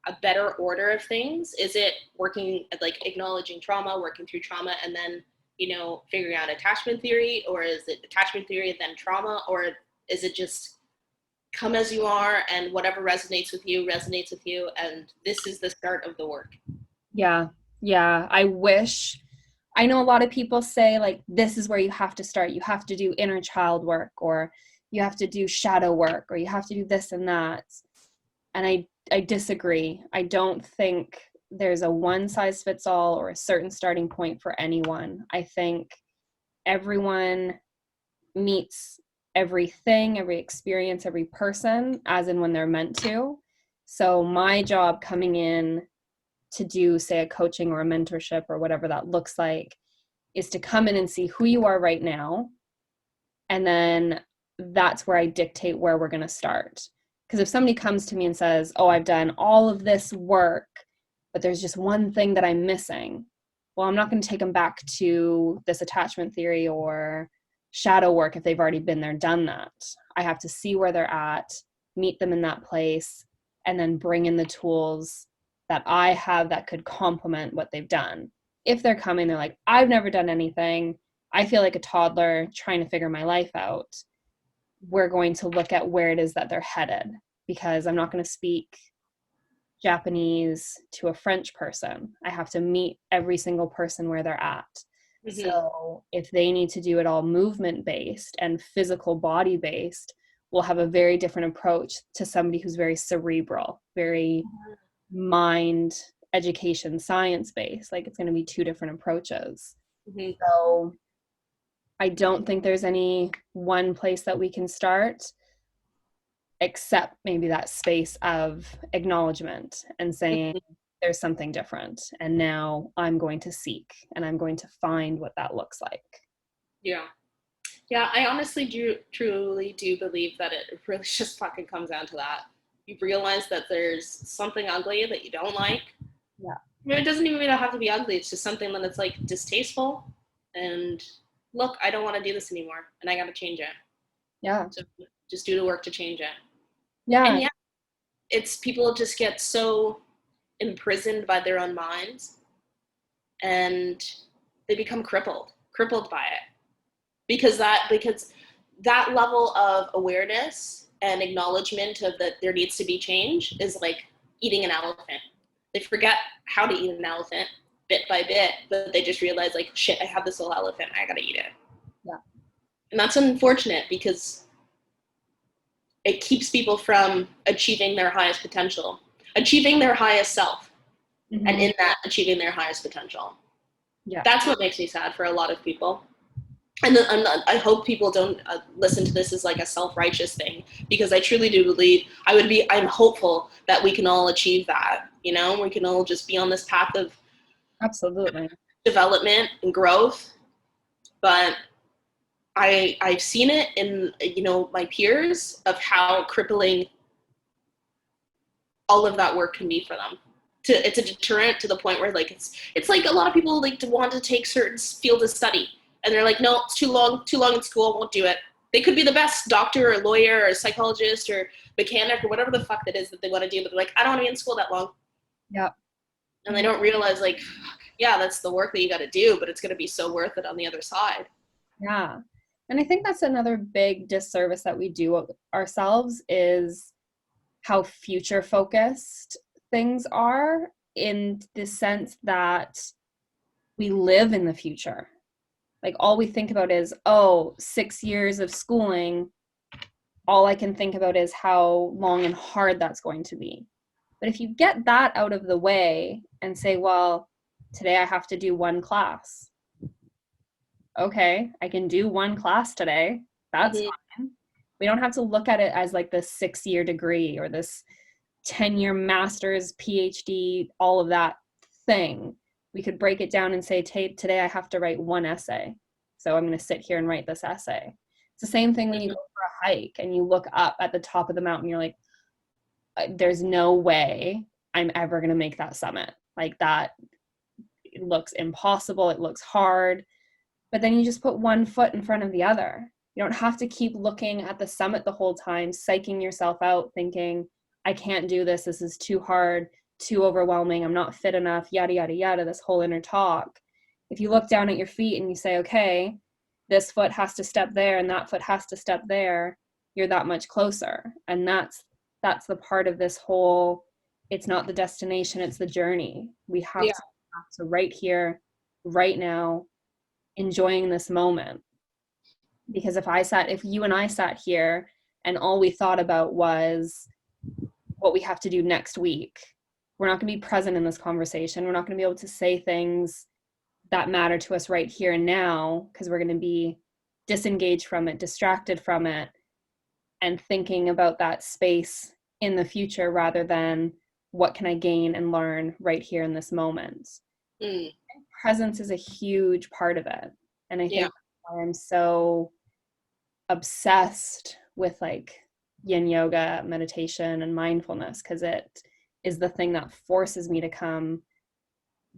a better order of things? Is it working at like acknowledging trauma, working through trauma, and then, figuring out attachment theory, or is it attachment theory, then trauma, or is it just come as you are and whatever resonates with you, and this is the start of the work? Yeah. I know a lot of people say, like, this is where you have to start. You have to do inner child work, or you have to do shadow work, or you have to do this and that. And I disagree. I don't think there's a one size fits all or a certain starting point for anyone. I think everyone meets everything, every experience, every person as and when they're meant to. So my job coming in to do, say, a coaching or a mentorship or whatever that looks like, is to come in and see who you are right now. And then that's where I dictate where we're going to start. Because if somebody comes to me and says, oh, I've done all of this work, but there's just one thing that I'm missing, well, I'm not going to take them back to this attachment theory or shadow work if they've already been there, done that. I have to see where they're at, meet them in that place, and then bring in the tools that I have that could complement what they've done. If they're coming, they're like, I've never done anything, I feel like a toddler trying to figure my life out, we're going to look at where it is that they're headed, because I'm not going to speak Japanese to a French person. I have to meet every single person where they're at. Mm-hmm. So if they need to do it all movement based and physical body based, we'll have a very different approach to somebody who's very cerebral, very mind, education, science based. Like, it's going to be two different approaches. Mm-hmm. So I don't think there's any one place that we can start, except maybe that space of acknowledgement and saying there's something different, and now I'm going to seek and I'm going to find what that looks like. Yeah, I honestly truly do believe that it really just fucking comes down to that. You realize that there's something ugly that you don't like. Yeah. I mean, it doesn't even have to be ugly. It's just something that it's like distasteful, and look, I don't want to do this anymore, and I got to change it. Yeah. So just do the work to change it. Yeah. And yeah, it's people just get so imprisoned by their own minds, and they become crippled by it. Because that level of awareness and acknowledgement of that there needs to be change is like eating an elephant. They forget how to eat an elephant bit by bit, but they just realize, like, shit, I have this little elephant, I gotta eat it. Yeah. And that's unfortunate, because it keeps people from achieving their highest potential, achieving their highest self, Mm-hmm. and in that, achieving their highest potential. Yeah. That's what makes me sad for a lot of people. And I hope people don't listen to this as like a self-righteous thing, because I truly do believe I'm hopeful that we can all achieve that. You know, we can all just be on this path of Absolutely development and growth. But I've seen it in, you know, my peers, of how crippling all of that work can be for them. It's a deterrent to the point where, like, it's like a lot of people like to want to take certain fields of study, and they're like, no, it's too long in school, won't do it. They could be the best doctor or lawyer or psychologist or mechanic or whatever the fuck that is that they want to do, but they're like, I don't want to be in school that long. Yeah. And they don't realize, like, yeah, that's the work that you got to do, but it's going to be so worth it on the other side. Yeah. And I think that's another big disservice that we do ourselves, is how future focused things are, in the sense that we live in the future. Like, all we think about is, 6 years of schooling. All I can think about is how long and hard that's going to be. But if you get that out of the way and say, well, today I have to do one class. Okay, I can do one class today. That's fine. We don't have to look at it as like this 6-year degree or this 10-year master's, PhD, all of that thing. We could break it down and say, today I have to write one essay. So I'm going to sit here and write this essay. It's the same thing when you go for a hike and you look up at the top of the mountain, you're like, there's no way I'm ever going to make that summit. Like, that, it looks impossible. It looks hard. But then you just put one foot in front of the other. You don't have to keep looking at the summit the whole time, psyching yourself out, thinking, I can't do this. This is too hard, too overwhelming. I'm not fit enough, yada, yada, yada, this whole inner talk. If you look down at your feet and you say, okay, this foot has to step there and that foot has to step there, you're that much closer. And that's the part of this whole, it's not the destination, it's the journey. We have to right here, right now, enjoying this moment. Because if you and I sat here and all we thought about was what we have to do next week, we're not going to be present in this conversation. We're not going to be able to say things that matter to us right here and now, because we're going to be disengaged from it, distracted from it, and thinking about that space in the future rather than what can I gain and learn right here in this moment. Presence is a huge part of it. And I think that's why I'm so obsessed with like yin yoga, meditation, and mindfulness, because it is the thing that forces me to come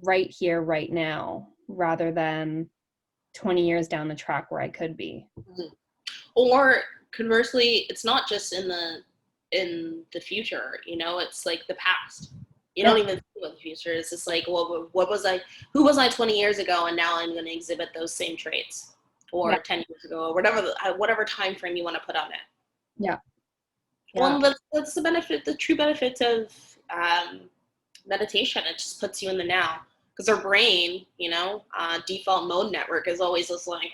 right here, right now, rather than 20 years down the track where I could be. Mhm. Or conversely, it's not just in the future, it's like the past. You don't even think about the future. It's just like, well, who was I 20 years ago, and now I'm going to exhibit those same traits, or Yeah. 10 years ago, or whatever time frame you want to put on it. Yeah. Well, that's the true benefit of meditation. It just puts you in the now, because our brain, default mode network is always just like,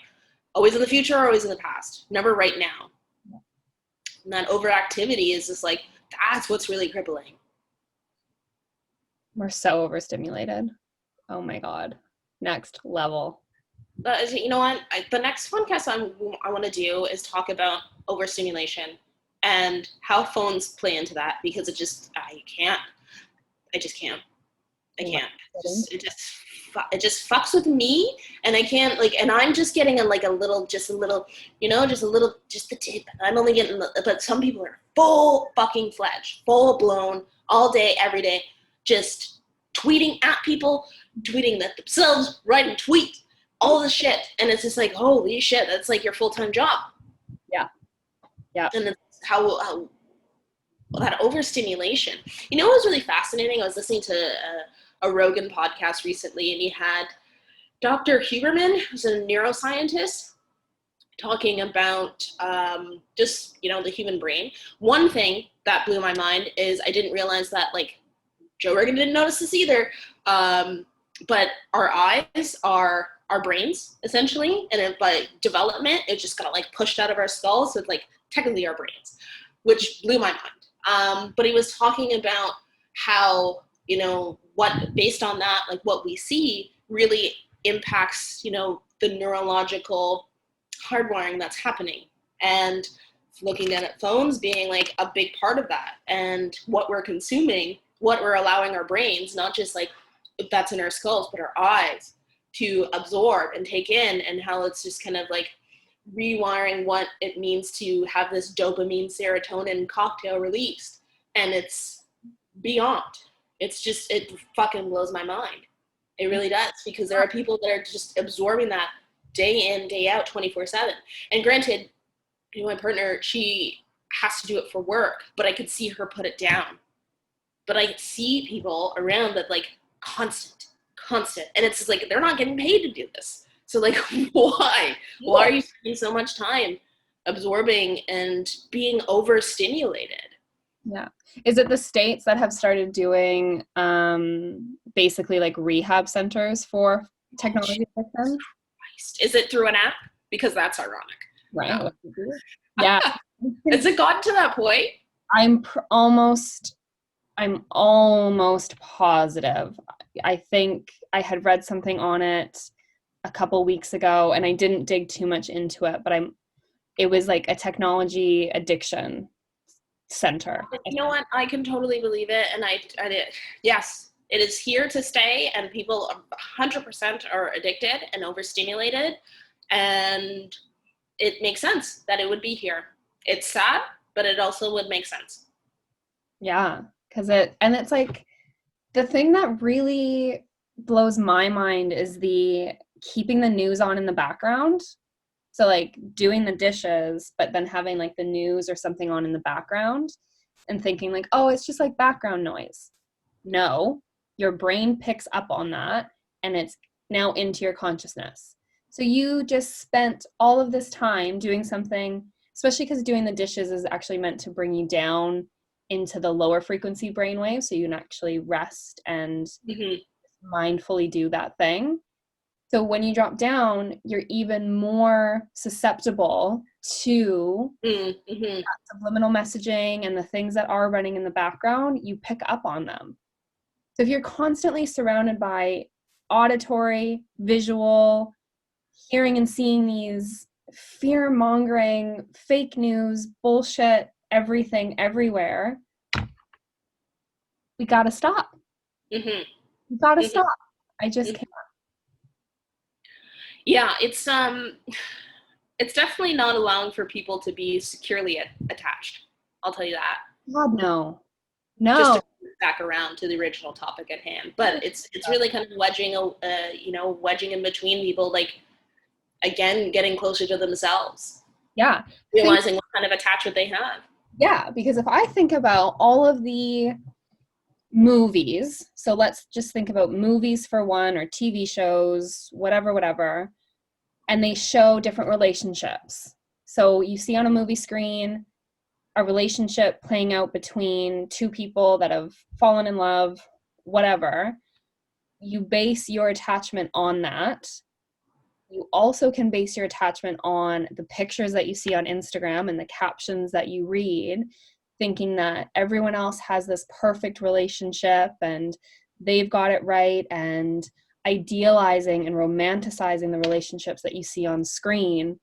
always in the future, always in the past, never right now. And that overactivity is just like, that's what's really crippling. We're so overstimulated. Oh my God. Next level. But you know what? The next podcast I want to do is talk about overstimulation and how phones play into that, because it just, I can't. I just can't. I can't. It just fucks with me, and I can't, like, and I'm just getting just a little, just the tip. I'm only getting, but some people are full fucking fledged, full blown, all day, every day, just tweeting at people, tweeting at themselves, writing tweets, all this shit, and it's just like, holy shit, that's like your full-time job. Yeah. Yeah. And it's how that overstimulation. What was really fascinating? I was listening to a Rogan podcast recently, and he had Dr. Huberman, who's a neuroscientist, talking about just, the human brain. One thing that blew my mind is I didn't realize that, like, Joe Rogan didn't notice this either, but our eyes are our brains, essentially, and by development, it just got, like, pushed out of our skulls, so it's, like, technically our brains, which blew my mind. But he was talking about how, based on that, like, what we see really impacts, the neurological hardwiring that's happening. And looking at phones being, like, a big part of that, and what we're consuming, what we're allowing our brains, not just, like, that's in our skulls, but our eyes, to absorb and take in, and how it's just kind of, like, rewiring what it means to have this dopamine serotonin cocktail released. And it's beyond. It's just, it fucking blows my mind. It really does, because there are people that are just absorbing that day in, day out, 24/7. And granted, my partner, she has to do it for work, but I could see her put it down. But I see people around that, like, constant. And it's just like, they're not getting paid to do this. So, like, why? Why are you spending so much time absorbing and being overstimulated? Yeah. Is it the states that have started doing basically like rehab centers for technology victims? Is it through an app? Because that's ironic. Right. Yeah. Has it gotten to that point? I'm almost positive. I think I had read something on it a couple weeks ago, and I didn't dig too much into it, but it was like a technology addiction center. You know what? I can totally believe it. And I did. Yes, it is here to stay, and people 100% are addicted and overstimulated. And it makes sense that it would be here. It's sad, but it also would make sense. Yeah, it's like, the thing that really blows my mind is the keeping the news on in the background. So, like, doing the dishes, but then having, like, the news or something on in the background and thinking, like, oh, it's just like background noise. No, your brain picks up on that, and it's now into your consciousness. So you just spent all of this time doing something, especially because doing the dishes is actually meant to bring you down into the lower frequency brainwave, so you can actually rest and mindfully do that thing. So when you drop down, you're even more susceptible to subliminal messaging and the things that are running in the background. You pick up on them. So if you're constantly surrounded by auditory, visual, hearing and seeing these fear-mongering, fake news, bullshit, everything, everywhere, we gotta stop. We gotta stop. I just can't. Yeah, it's definitely not allowing for people to be securely attached. I'll tell you that. God, no. back around to the original topic at hand. But it's really kind of wedging in between people, like, again, getting closer to themselves. Yeah. Realizing what kind of attachment they have. Yeah, because if I think about all of the movies, so let's just think about movies for one, or TV shows, whatever, and they show different relationships. So you see on a movie screen a relationship playing out between two people that have fallen in love, whatever. You base your attachment on that. You also can base your attachment on the pictures that you see on Instagram and the captions that you read, thinking that everyone else has this perfect relationship and they've got it right, and idealizing and romanticizing the relationships that you see on screen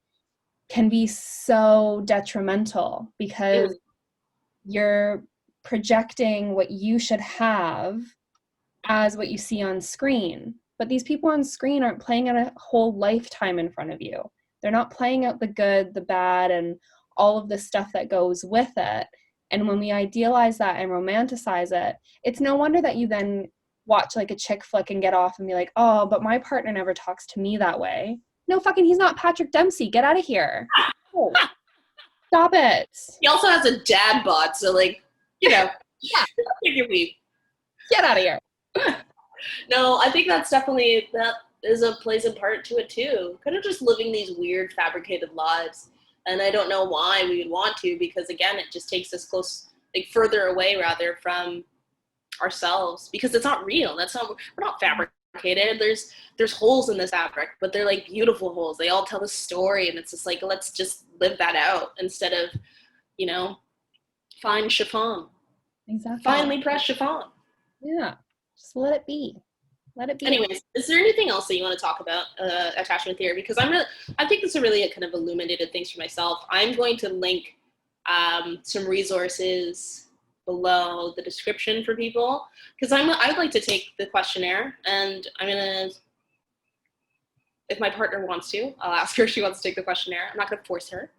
can be so detrimental, because you're projecting what you should have as what you see on screen. But these people on screen aren't playing out a whole lifetime in front of you. They're not playing out the good, the bad, and all of the stuff that goes with it. And when we idealize that and romanticize it, it's no wonder that you then watch like a chick flick and get off and be like, oh, but my partner never talks to me that way. No, fucking, he's not Patrick Dempsey. Get out of here. Oh, stop it. He also has a dad bod, so, like, Yeah. take your leave. Get out of here. No, I think that is a plays a part to it too. Kind of just living these weird fabricated lives. And I don't know why we would want to, because again, it just takes us further away rather from ourselves, because it's not real. We're not fabricated. There's holes in this fabric, but they're like beautiful holes. They all tell a story, and it's just like, let's just live that out instead of, fine chiffon. Exactly. Finely pressed chiffon. Yeah. Just let it be. Let it be. Anyways, is there anything else that you want to talk about attachment theory? Because I think this is really a kind of illuminated things for myself. I'm going to link some resources below the description for people, because I'd like to take the questionnaire, and I'm gonna, if my partner wants to, I'll ask her if she wants to take the questionnaire. I'm not gonna force her.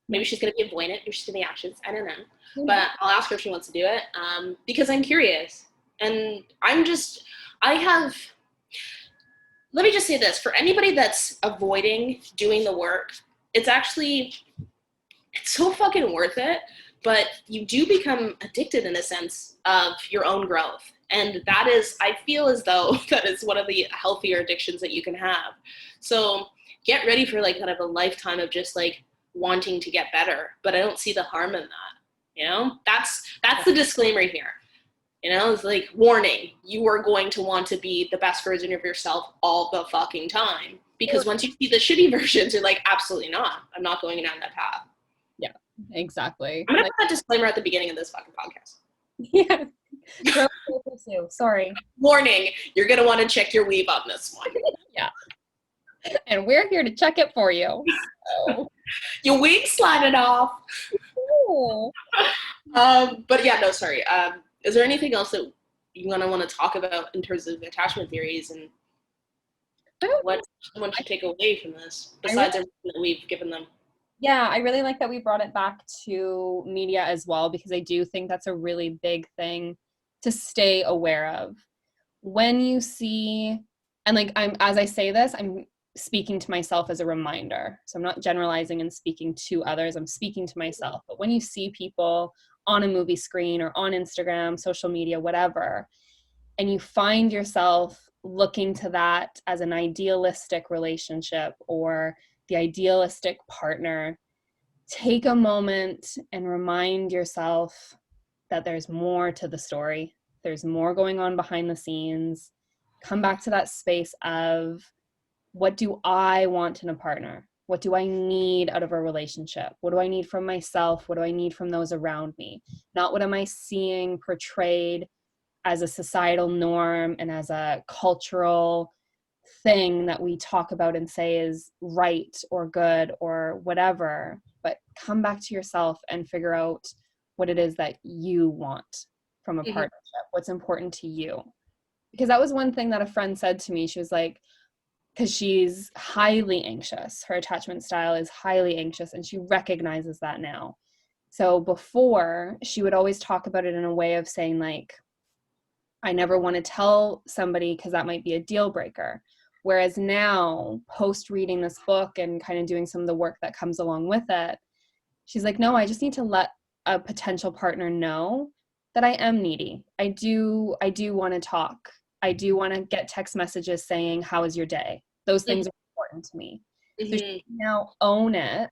Maybe she's gonna be avoidant, maybe she's gonna be anxious. I don't know, but I'll ask her if she wants to do it, because I'm curious. And let me just say this, for anybody that's avoiding doing the work, it's so fucking worth it, but you do become addicted in a sense of your own growth. And I feel as though that is one of the healthier addictions that you can have. So get ready for like kind of a lifetime of just like wanting to get better, but I don't see the harm in that. That's the disclaimer here. It's like, warning, you are going to want to be the best version of yourself all the fucking time. Because once you see the shitty versions, you're like, absolutely not. I'm not going down that path. Yeah, exactly. I'm going to put that disclaimer at the beginning of this fucking podcast. Yeah. Sorry. Warning, you're going to want to check your weave on this one. Yeah. And we're here to check it for you. So. Your weave slided off. Ooh. But yeah, no, sorry. Is there anything else that you want to talk about in terms of attachment theories and what someone should take away from this, besides everything that we've given them? Yeah, I really like that we brought it back to media as well, because I do think that's a really big thing to stay aware of. When you see, and like as I say this, I'm speaking to myself as a reminder. So I'm not generalizing and speaking to others, I'm speaking to myself. But when you see people on a movie screen or on Instagram, social media, whatever, and you find yourself looking to that as an idealistic relationship or the idealistic partner, take a moment and remind yourself that there's more to the story. There's more going on behind the scenes. Come back to that space of, what do I want in a partner? What do I need out of a relationship? What do I need from myself? What do I need from those around me? Not what am I seeing portrayed as a societal norm and as a cultural thing that we talk about and say is right or good or whatever, but come back to yourself and figure out what it is that you want from a partnership, what's important to you. Because that was one thing that a friend said to me. She was like, because she's highly anxious. Her attachment style is highly anxious, and she recognizes that now. So before, she would always talk about it in a way of saying like, I never want to tell somebody because that might be a deal breaker. Whereas now, post reading this book and kind of doing some of the work that comes along with it, she's like, no, I just need to let a potential partner know that I am needy. I do want to talk. I do want to get text messages saying, how is your day? Those things are important to me. So she Mm-hmm. can now own it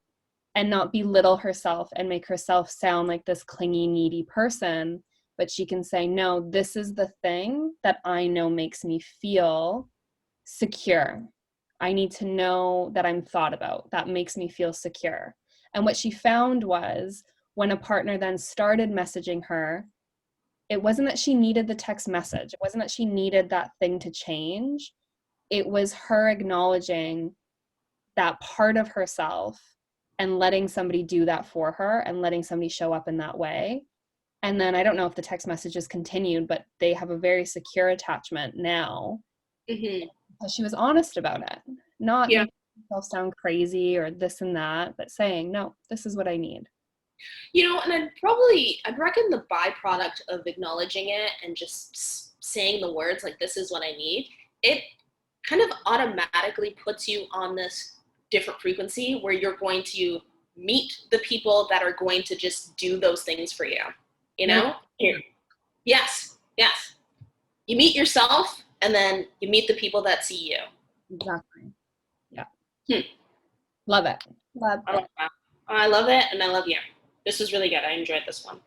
and not belittle herself and make herself sound like this clingy, needy person. But she can say, no, this is the thing that I know makes me feel secure. I need to know that I'm thought about. That makes me feel secure. And what she found was when a partner then started messaging her, it wasn't that she needed the text message. It wasn't that she needed that thing to change. It was her acknowledging that part of herself and letting somebody do that for her and letting somebody show up in that way. And then I don't know if the text messages continued, but they have a very secure attachment now. Mm-hmm. Because she was honest about it, not Yeah. making herself sound crazy or this and that, but saying, no, this is what I need. And I'd reckon the byproduct of acknowledging it and just saying the words like, this is what I need, it kind of automatically puts you on this different frequency where you're going to meet the people that are going to just do those things for you, you Like, know? Here. Yes, yes. You meet yourself and then you meet the people that see you. exactly. Yeah. Hmm. Love it. Love I it. love that. I love it and I love you. This was really good. I enjoyed this one.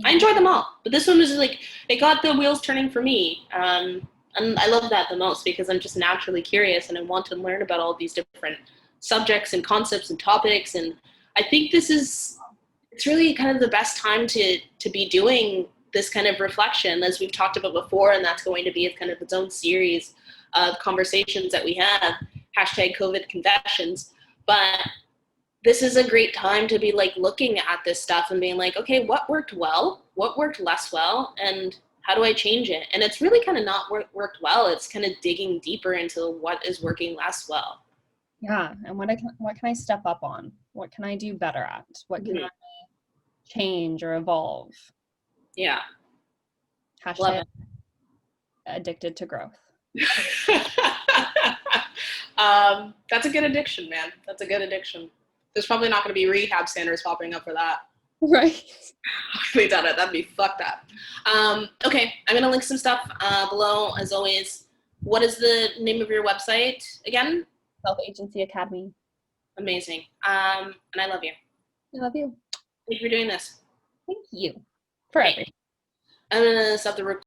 I enjoyed them all, but this one was like, it got the wheels turning for me. And I love that the most because I'm just naturally curious and I want to learn about all these different subjects and concepts and topics. And I think it's really kind of the best time to be doing this kind of reflection, as we've talked about before, and that's going to be kind of its own series of conversations that we have, hashtag COVID confessions. But this is a great time to be like looking at this stuff and being like, okay, what worked well, what worked less well, and how do I change it? And it's really kind of not worked well. It's kind of digging deeper into what is working less well. Yeah. And what can I step up on? What can I do better at? What can Mm-hmm. I change or evolve? Yeah, love Hashtag addicted to growth. it. That's a good addiction, man. That's a good addiction. There's probably not going to be rehab centers popping up for that. Right. We done it. That'd be fucked up. Okay, I'm gonna link some stuff below as always. What is the name of your website again? Self Agency Academy. Amazing. And I love you. I love you. Thank you for doing this. Thank you for Okay. everything. I'm gonna stop the recording.